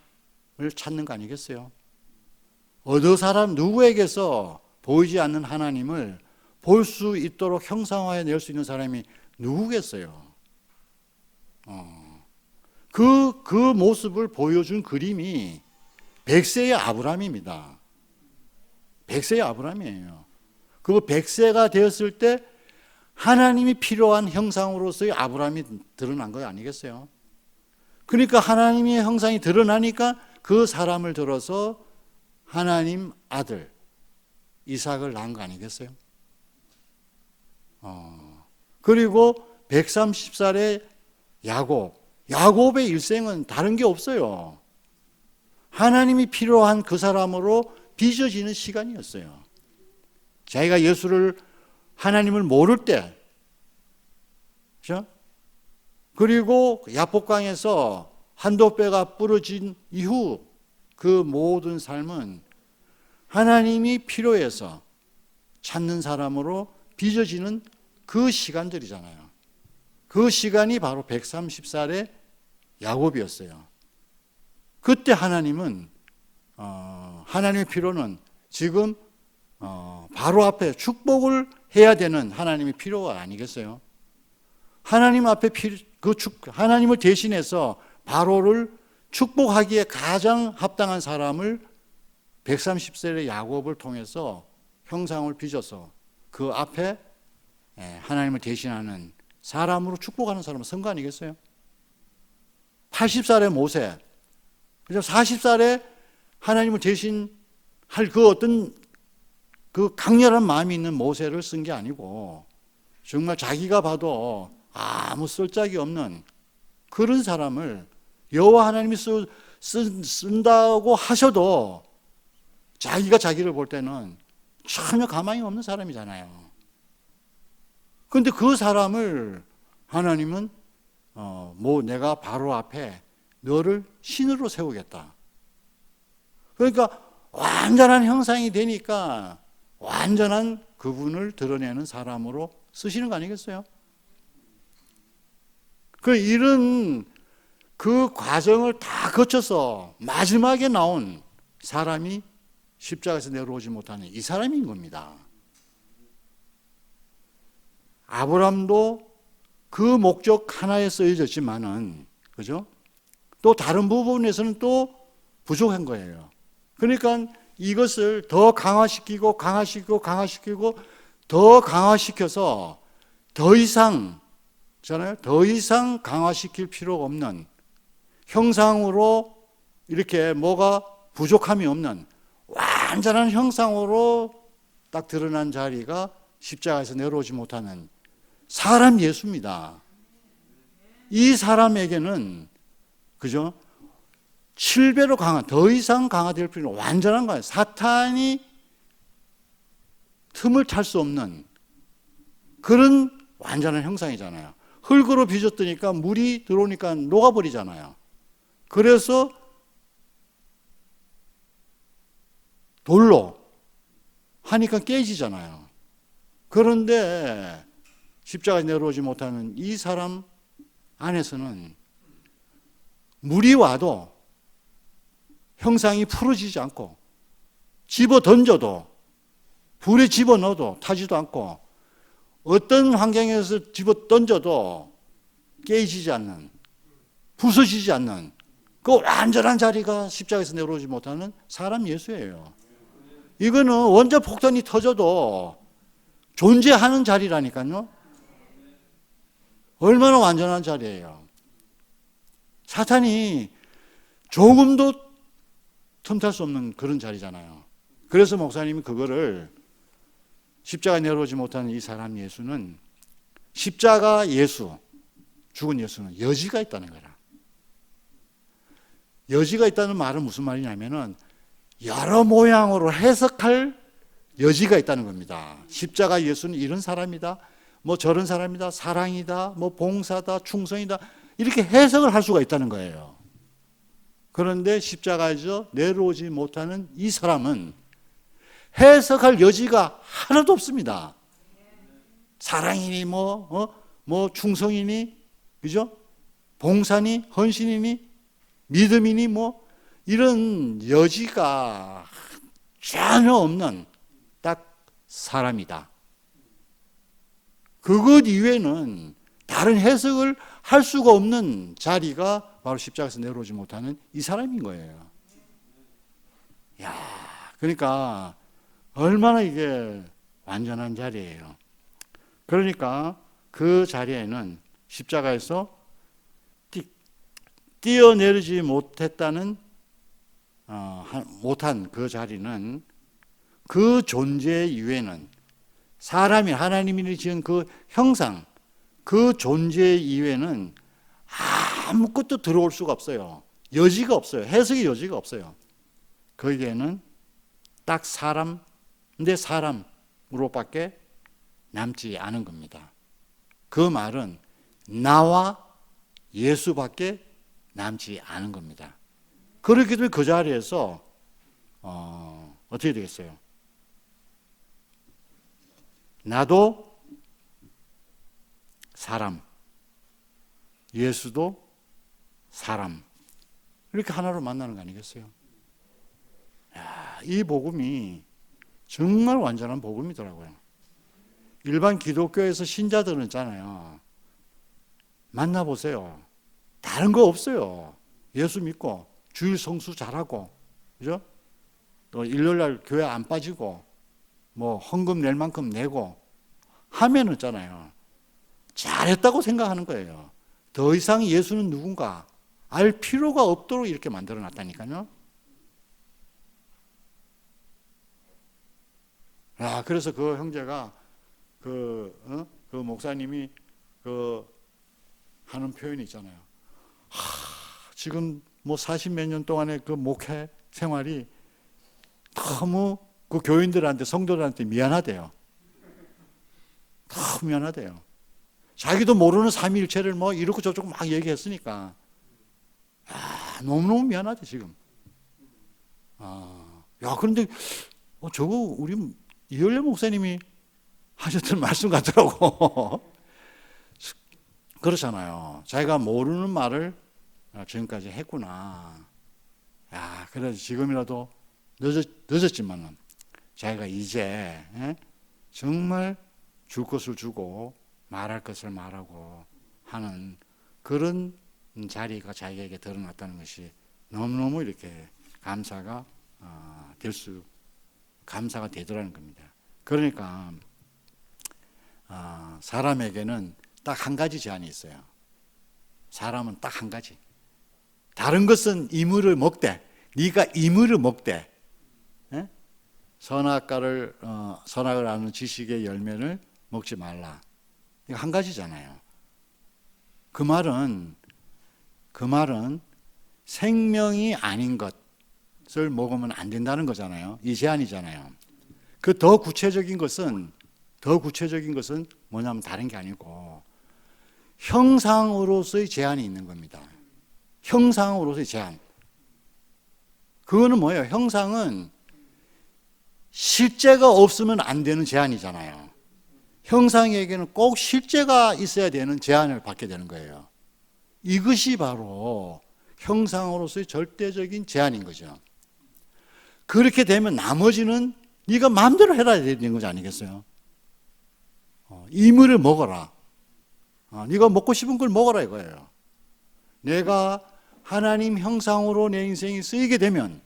찾는 거 아니겠어요? 어느 사람 누구에게서 보이지 않는 하나님을 볼 수 있도록 형상화해낼 수 있는 사람이 누구겠어요? 그 모습을 보여준 그림이 100세의 아브라함입니다. 100세의 아브라함이에요. 그 100세가 되었을 때 하나님이 필요한 형상으로서의 아브라함이 드러난 거 아니겠어요? 그러니까 하나님의 형상이 드러나니까 그 사람을 들어서 하나님 아들 이삭을 낳은 거 아니겠어요? 그리고 130살의 야곱의 일생은 다른 게 없어요. 하나님이 필요한 그 사람으로 빚어지는 시간이었어요. 자기가 예수를 하나님을 모를 때, 그렇죠? 그리고 야복강에서 한도뼈가 부러진 이후 그 모든 삶은 하나님이 필요해서 찾는 사람으로 빚어지는 그 시간들이잖아요. 그 시간이 바로 130살의 야곱이었어요. 그때 하나님은 하나님의 필요는 지금 바로 앞에 축복을 해야 되는 하나님의 필요가 아니겠어요? 하나님 앞에 하나님을 대신해서 바로를 축복하기에 가장 합당한 사람을 130세의 야곱을 통해서 형상을 빚어서 그 앞에 하나님을 대신하는 사람으로 축복하는 사람은 선 거 아니겠어요? 80살의 모세, 40살에 하나님을 대신할 그 어떤 그 강렬한 마음이 있는 모세를 쓴 게 아니고 정말 자기가 봐도 아무 쓸짝이 없는 그런 사람을 여호와 하나님이 쓴다고 하셔도 자기가 자기를 볼 때는 전혀 가망이 없는 사람이잖아요. 그런데 그 사람을 하나님은 내가 바로 앞에 너를 신으로 세우겠다. 그러니까 완전한 형상이 되니까 완전한 그분을 드러내는 사람으로 쓰시는 거 아니겠어요? 이런 그 과정을 다 거쳐서 마지막에 나온 사람이 십자가에서 내려오지 못하는 이 사람인 겁니다. 아브라함도 그 목적 하나에 쓰여졌지만은, 그죠? 또 다른 부분에서는 또 부족한 거예요. 그러니까 이것을 더 강화시키고 더 강화시켜서 더 이상 강화시킬 필요가 없는 형상으로 이렇게 뭐가 부족함이 없는 완전한 형상으로 딱 드러난 자리가 십자가에서 내려오지 못하는 사람 예수입니다. 이 사람에게는 그죠? 7배로 더 이상 강화될 필요는 완전한 거예요. 사탄이 틈을 탈 수 없는 그런 완전한 형상이잖아요. 흙으로 빚었더니까 물이 들어오니까 녹아버리잖아요. 그래서 돌로 하니까 깨지잖아요. 그런데 십자가에 내려오지 못하는 이 사람 안에서는 물이 와도 형상이 풀어지지 않고 집어 던져도 불에 집어 넣어도 타지도 않고 어떤 환경에서 집어 던져도 깨지지 않는, 부서지지 않는 그 완전한 자리가 십자가에서 내려오지 못하는 사람 예수예요. 이거는 원자 폭탄이 터져도 존재하는 자리라니까요. 얼마나 완전한 자리예요. 사탄이 조금도 틈탈 수 없는 그런 자리잖아요. 그래서 목사님이 그거를 십자가에 내려오지 못하는 이 사람 예수는 십자가 예수, 죽은 예수는 여지가 있다는 거라. 여지가 있다는 말은 무슨 말이냐면은 여러 모양으로 해석할 여지가 있다는 겁니다. 십자가 예수는 이런 사람이다, 뭐 저런 사람이다, 사랑이다, 뭐 봉사다, 충성이다, 이렇게 해석을 할 수가 있다는 거예요. 그런데 십자가에서 내려오지 못하는 이 사람은 해석할 여지가 하나도 없습니다. 사랑이니 뭐 충성이니, 그죠? 봉사니, 헌신이니, 믿음이니 뭐 이런 여지가 전혀 없는 딱 사람이다. 그것 이외에는 다른 해석을 할 수가 없는 자리가 바로 십자가에서 내려오지 못하는 이 사람인 거예요. 야, 그러니까 얼마나 이게 완전한 자리예요. 그러니까 그 자리에는 십자가에서 뛰어내리지 못했다는 못한 그 자리는 그 존재 이외에는 사람이 하나님이 지은 그 형상, 그 존재 이외에는 아무것도 들어올 수가 없어요. 여지가 없어요. 해석의 여지가 없어요. 거기에는 딱 사람, 내 사람으로밖에 남지 않은 겁니다. 그 말은 나와 예수밖에 남지 않은 겁니다. 그렇기 때문에 그 자리에서 어떻게 되겠어요? 나도 사람, 예수도 사람, 이렇게 하나로 만나는 거 아니겠어요? 이 복음이 정말 완전한 복음이더라고요. 일반 기독교에서 신자들은 있잖아요. 만나보세요. 다른 거 없어요. 예수 믿고 주일 성수 잘하고, 그죠? 또 일요일날 교회 안 빠지고 뭐 헌금 낼 만큼 내고 하면 있잖아요. 잘했다고 생각하는 거예요. 더 이상 예수는 누군가 알 필요가 없도록 이렇게 만들어 놨다니까요. 그래서 그 형제가 그 목사님이 하는 표현이 있잖아요. 지금 뭐 40몇 년 동안의 그 목회 생활이 너무 그 교인들한테, 성도들한테 미안하대요. 너무 미안하대요. 자기도 모르는 삼위일체를 뭐 이렇고 저렇고 막 얘기했으니까 너무너무 미안하대 지금. 그런데 저거 우리 이열래 목사님이 하셨던 말씀 같더라고. 그렇잖아요. 자기가 모르는 말을 지금까지 했구나. 그래서 지금이라도 늦었지만은 자기가 이제 정말 줄 것을 주고 말할 것을 말하고 하는 그런 자리가 자기에게 드러났다는 것이 너무너무 이렇게 감사가 되더라는 겁니다. 그러니까 사람에게는 딱 한 가지 제한이 있어요. 사람은 딱 한 가지. 다른 것은 이물을 먹되, 네가 이물을 먹되, 선악을 아는 지식의 열매를 먹지 말라. 이거 한 가지잖아요. 그 말은 생명이 아닌 것을 먹으면 안 된다는 거잖아요. 이 제한이잖아요. 그 더 구체적인 것은 뭐냐면 다른 게 아니고 형상으로서의 제한이 있는 겁니다. 형상으로서의 제한. 그거는 뭐예요? 형상은 실제가 없으면 안 되는 제한이잖아요. 형상에게는 꼭 실제가 있어야 되는 제한을 받게 되는 거예요. 이것이 바로 형상으로서의 절대적인 제한인 거죠. 그렇게 되면 나머지는 네가 마음대로 해라 되는 것이 아니겠어요? 이물을 먹어라. 네가 먹고 싶은 걸 먹어라 이거예요. 내가 하나님 형상으로 내 인생이 쓰이게 되면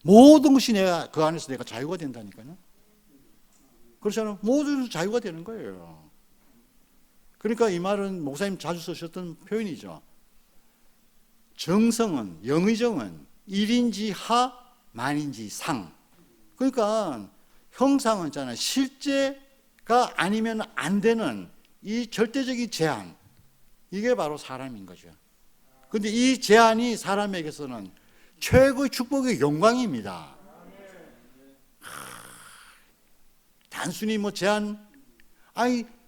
모든 것이 그 안에서 내가 자유가 된다니까요. 그렇잖아요. 모든 자유가 되는 거예요. 그러니까 이 말은 목사님 자주 쓰셨던 표현이죠. 정성은, 영의정은 일인지 하, 만인지 상. 그러니까 형상은 있잖아요. 실제가 아니면 안 되는 이 절대적인 제한. 이게 바로 사람인 거죠. 그런데 이 제한이 사람에게서는 최고의 축복의 영광입니다. 단순히 뭐 제한,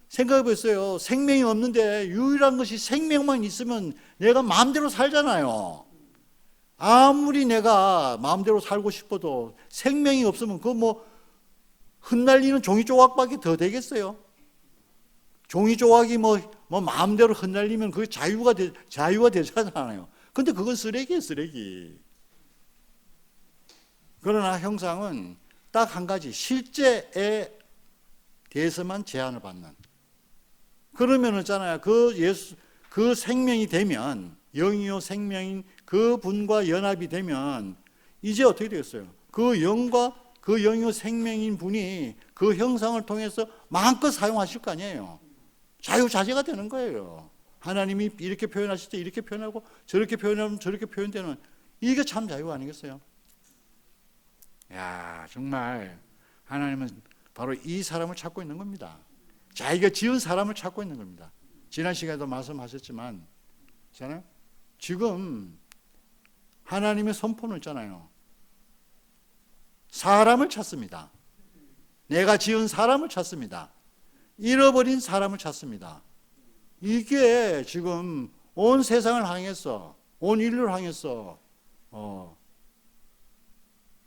생각해 보세요. 생명이 없는데 유일한 것이 생명만 있으면 내가 마음대로 살잖아요. 아무리 내가 마음대로 살고 싶어도 생명이 없으면 그거 뭐 흩날리는 종이 조각밖에 더 되겠어요? 종이 조각이 뭐 마음대로 흩날리면 그게 자유가 되잖아요. 근데 그건 쓰레기예요, 쓰레기. 그러나 형상은 딱 한 가지, 실제에 대해서만 제한을 받는. 그러면 있잖아요. 그 생명이 되면, 영이요 생명인 그 분과 연합이 되면, 이제 어떻게 되겠어요? 그 영과 그 영이요 생명인 분이 그 형상을 통해서 마음껏 사용하실 거 아니에요. 자유자재가 되는 거예요. 하나님이 이렇게 표현하실 때 이렇게 표현하고 저렇게 표현하면 저렇게 표현되는 이게 참 자유 아니겠어요? 야, 정말 하나님은 바로 이 사람을 찾고 있는 겁니다. 자기가 지은 사람을 찾고 있는 겁니다. 지난 시간에도 말씀하셨지만, 있잖아요. 지금 하나님의 선포는 있잖아요. 사람을 찾습니다. 내가 지은 사람을 찾습니다. 잃어버린 사람을 찾습니다. 이게 지금 온 세상을 향해서, 온 인류를 향해서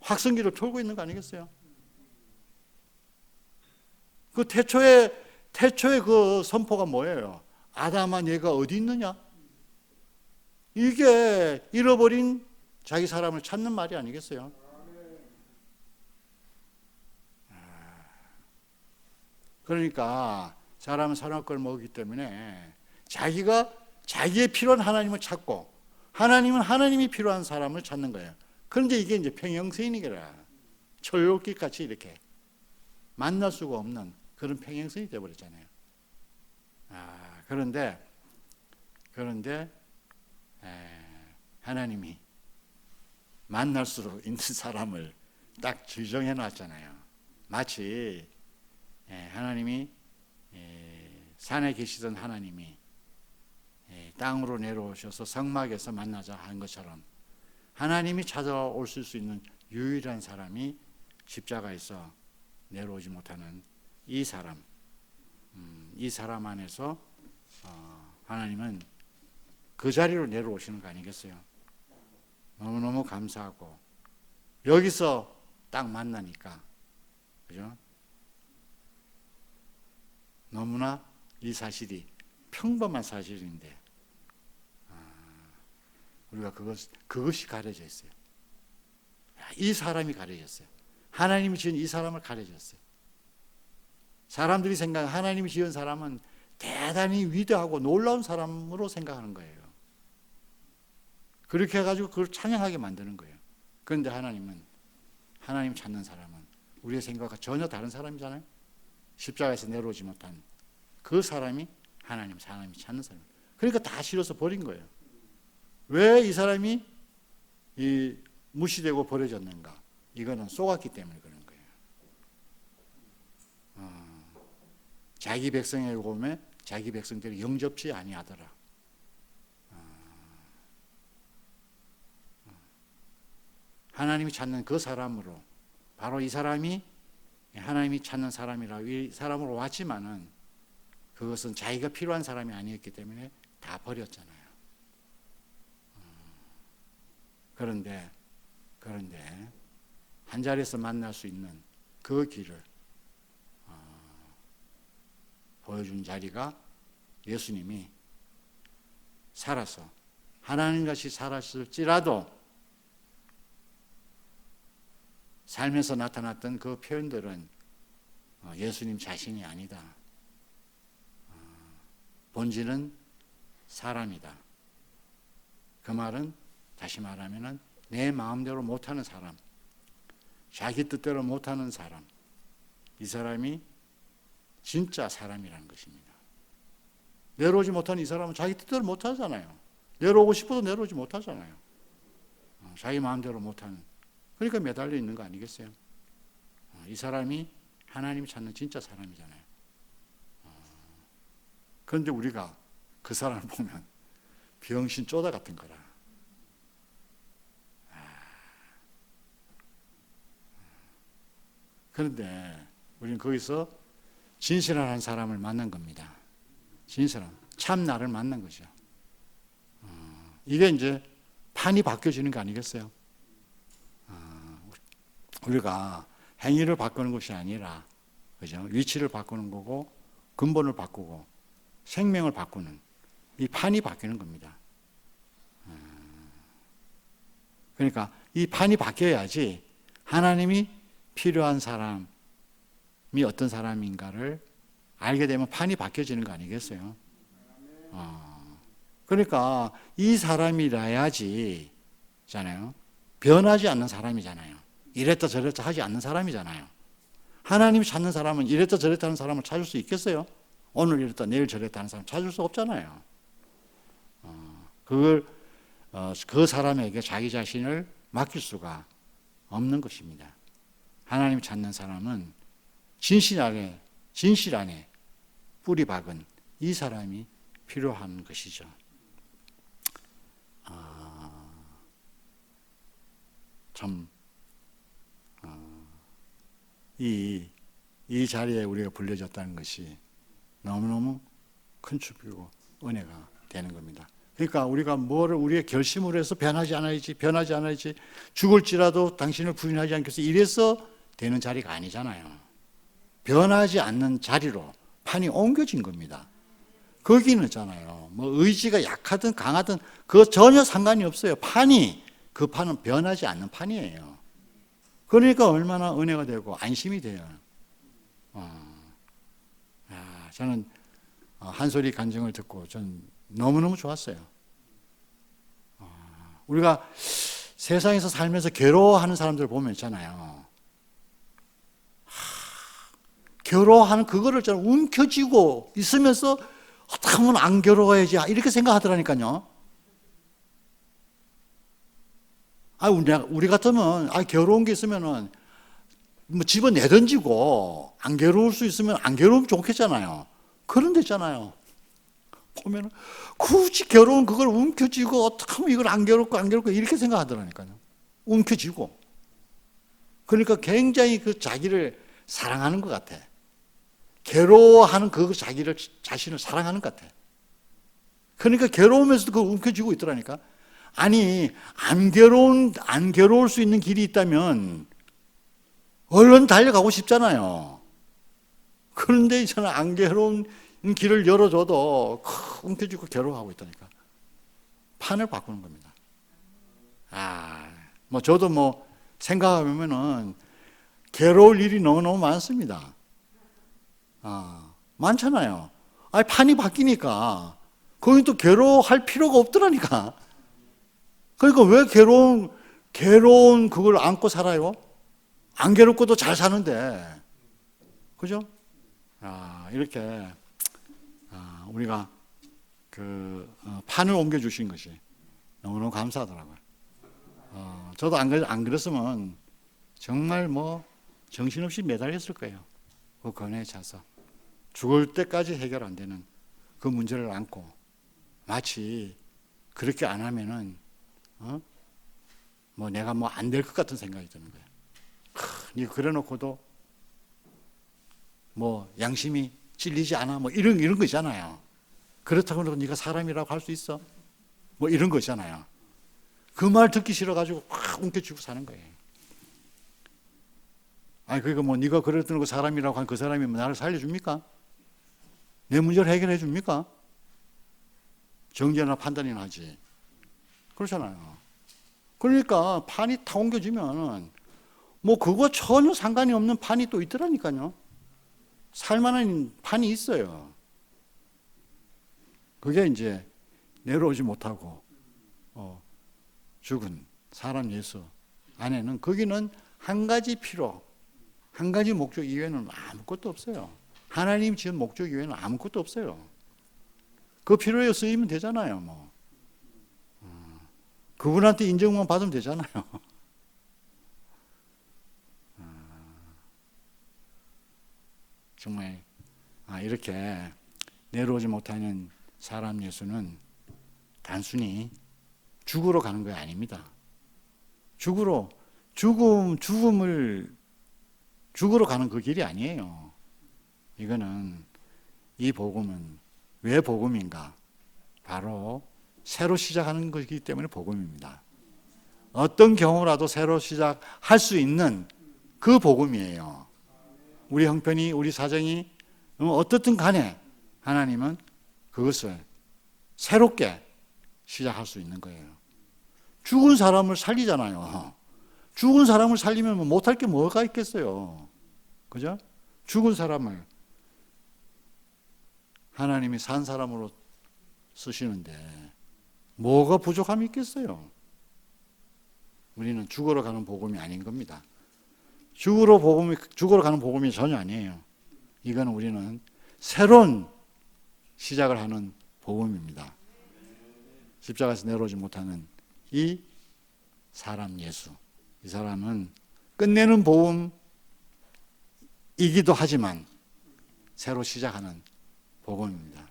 확성기를 돌고 있는 거 아니겠어요? 그 태초의 그 선포가 뭐예요? 아담아, 네가 어디 있느냐? 이게 잃어버린 자기 사람을 찾는 말이 아니겠어요? 그러니까 사람은 선악과를 먹기 때문에 자기가 자기의 필요한 하나님을 찾고 하나님은 하나님이 필요한 사람을 찾는 거예요. 그런데 이게 이제 평행선이라 철곡기 같이 이렇게 만날 수가 없는 그런 평행선이 되어버렸잖아요. 그런데 하나님이 만날 수 있는 사람을 딱 지정해 놨잖아요. 마치 하나님이 산에 계시던 하나님이 땅으로 내려오셔서 성막에서 만나자 한 것처럼 하나님이 찾아올 수 있는 유일한 사람이 십자가에서 내려오지 못하는 이 사람, 이 사람 안에서 하나님은 그 자리로 내려오시는 거 아니겠어요? 너무너무 감사하고 여기서 딱 만나니까, 그죠? 너무나 이 사실이 평범한 사실인데 우리가 그것이 가려져 있어요. 이 사람이 가려졌어요. 하나님이 지은 이 사람을 가려졌어요. 사람들이 생각하는 하나님이 지은 사람은 대단히 위대하고 놀라운 사람으로 생각하는 거예요. 그렇게 해가지고 그걸 찬양하게 만드는 거예요. 그런데 하나님 찾는 사람은 우리의 생각과 전혀 다른 사람이잖아요. 십자가에서 내려오지 못한 그 사람이 하나님이 찾는 사람. 그러니까 다 실어서 버린 거예요. 왜 이 사람이 무시되고 버려졌는가? 이거는 속았기 때문에 그런 거예요. 자기 백성의 요금에 자기 백성들이 영접지 아니하더라. 하나님이 찾는 그 사람으로, 바로 이 사람이 하나님이 찾는 사람이라 이 사람으로 왔지만은 그것은 자기가 필요한 사람이 아니었기 때문에 다 버렸잖아요. 그런데 한 자리에서 만날 수 있는 그 길을 보여준 자리가 예수님이 살아서 하나님같이 살았을지라도 삶에서 나타났던 그 표현들은 예수님 자신이 아니다. 본질은 사람이다. 그 말은 다시 말하면 내 마음대로 못하는 사람, 자기 뜻대로 못하는 사람, 이 사람이 진짜 사람이라는 것입니다. 내려오지 못한 이 사람은 자기 뜻대로 못하잖아요. 내려오고 싶어도 내려오지 못하잖아요. 자기 마음대로 못하는, 그러니까 매달려 있는 거 아니겠어요? 이 사람이 하나님이 찾는 진짜 사람이잖아요. 그런데 우리가 그 사람을 보면 병신 쪼다 같은 거라. 그런데 우리는 거기서 진실한 한 사람을 만난 겁니다. 진실한, 참 나를 만난 거죠. 이게 이제 판이 바뀌어지는 거 아니겠어요? 우리가 행위를 바꾸는 것이 아니라, 그죠? 위치를 바꾸는 거고, 근본을 바꾸고, 생명을 바꾸는 이 판이 바뀌는 겁니다. 그러니까 이 판이 바뀌어야지 하나님이 필요한 사람이 어떤 사람인가를 알게 되면 판이 바뀌어지는 거 아니겠어요? 그러니까 이 사람이라야지, 잖아요. 변하지 않는 사람이잖아요. 이랬다 저랬다 하지 않는 사람이잖아요. 하나님이 찾는 사람은 이랬다 저랬다 하는 사람을 찾을 수 있겠어요? 오늘 이랬다 내일 저랬다 하는 사람 찾을 수 없잖아요. 그걸 그 사람에게 자기 자신을 맡길 수가 없는 것입니다. 하나님 찾는 사람은 진실 안에 뿌리 박은 이 사람이 필요한 것이죠. 참, 이 자리에 우리가 불려졌다는 것이 너무너무 큰 축복이고 은혜가 되는 겁니다. 그러니까 우리가 우리의 결심으로 해서 변하지 않아야지, 죽을지라도 당신을 부인하지 않겠어, 이래서 되는 자리가 아니잖아요. 변하지 않는 자리로 판이 옮겨진 겁니다. 거기는 있잖아요. 뭐 의지가 약하든 강하든 그거 전혀 상관이 없어요. 그 판은 변하지 않는 판이에요. 그러니까 얼마나 은혜가 되고 안심이 돼요. 저는 한소리 간증을 듣고 전 너무너무 좋았어요. 우리가 세상에서 살면서 괴로워하는 사람들 보면 있잖아요. 괴로워하는 그거를 좀 움켜쥐고 있으면서 어떻게 하면 안 괴로워야지 이렇게 생각하더라니까요. 우리 같으면 괴로운 게 있으면은 뭐 집어 내던지고 안 괴로울 수 있으면 안 괴로우면 좋겠잖아요. 그런데 있잖아요. 보면은 굳이 괴로운 그걸 움켜쥐고 어떻게 하면 이걸 안 괴롭고 이렇게 생각하더라니까요. 움켜쥐고. 그러니까 굉장히 그 자기를 사랑하는 것 같아. 괴로워하는 그 자신을 사랑하는 것 같아. 그러니까 괴로우면서도 그걸 움켜쥐고 있더라니까. 아니, 안 괴로울 수 있는 길이 있다면 얼른 달려가고 싶잖아요. 그런데 저는 안 괴로운 길을 열어줘도 움켜쥐고 괴로워하고 있다니까. 판을 바꾸는 겁니다. 저도 생각해보면은 괴로울 일이 너무너무 많습니다. 많잖아요. 판이 바뀌니까 거기 또 괴로워할 필요가 없더라니까. 그러니까 왜 괴로운 그걸 안고 살아요? 안 괴롭고도 잘 사는데. 그죠? 이렇게 우리가 판을 옮겨주신 것이 너무너무 감사하더라고요. 저도 안 그랬으면 정말 정신없이 매달렸을 거예요. 그 권해에 차서 죽을 때까지 해결 안 되는 그 문제를 안고 마치 그렇게 안 하면은 내가 안 될 것 같은 생각이 드는 거예요. 네가 그래 놓고도 양심이 찔리지 않아? 이런 거 있잖아요. 그렇다고 해서 네가 사람이라고 할 수 있어? 이런 거 있잖아요. 그 말 듣기 싫어가지고 확 움켜쥐고 사는 거예요. 그러니까 네가 그랬던 거 사람이라고 한 그 사람이 나를 살려줍니까? 내 문제를 해결해 줍니까? 정죄나 판단이나 하지. 그렇잖아요. 그러니까 판이 다 옮겨지면 그거 전혀 상관이 없는 판이 또 있더라니까요. 살만한 판이 있어요. 그게 이제 내려오지 못하고 죽은 사람 예수 안에는 거기는 한 가지 필요, 한 가지 목적 이외에는 아무것도 없어요. 하나님 지은 목적 이외에는 아무것도 없어요. 그 필요에 쓰이면 되잖아요. 그분한테 인정만 받으면 되잖아요. 정말 이렇게 내려오지 못하는 사람 예수는 단순히 죽으러 가는 거 아닙니다. 죽으러 가는 그 길이 아니에요. 이거는 이 복음은 왜 복음인가? 바로 새로 시작하는 것이기 때문에 복음입니다. 어떤 경우라도 새로 시작할 수 있는 그 복음이에요. 우리 형편이, 우리 사정이 어떻든 간에 하나님은 그것을 새롭게 시작할 수 있는 거예요. 죽은 사람을 살리잖아요. 죽은 사람을 살리면 못할 게 뭐가 있겠어요. 그죠? 죽은 사람을 하나님이 산 사람으로 쓰시는데 뭐가 부족함이 있겠어요? 우리는 죽으러 가는 복음이 아닌 겁니다. 죽으러 가는 복음이 전혀 아니에요. 이건 우리는 새로운 시작을 하는 복음입니다. 십자가에서 내려오지 못하는 이 사람 예수, 이 사람은 끝내는 복음이기도 하지만 새로 시작하는 복음입니다.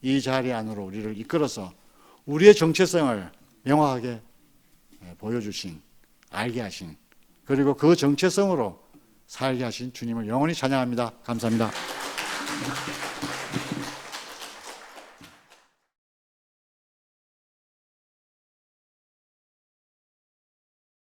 이 자리 안으로 우리를 이끌어서 우리의 정체성을 명확하게 보여주신, 알게 하신, 그리고 그 정체성으로 살게 하신 주님을 영원히 찬양합니다. 감사합니다.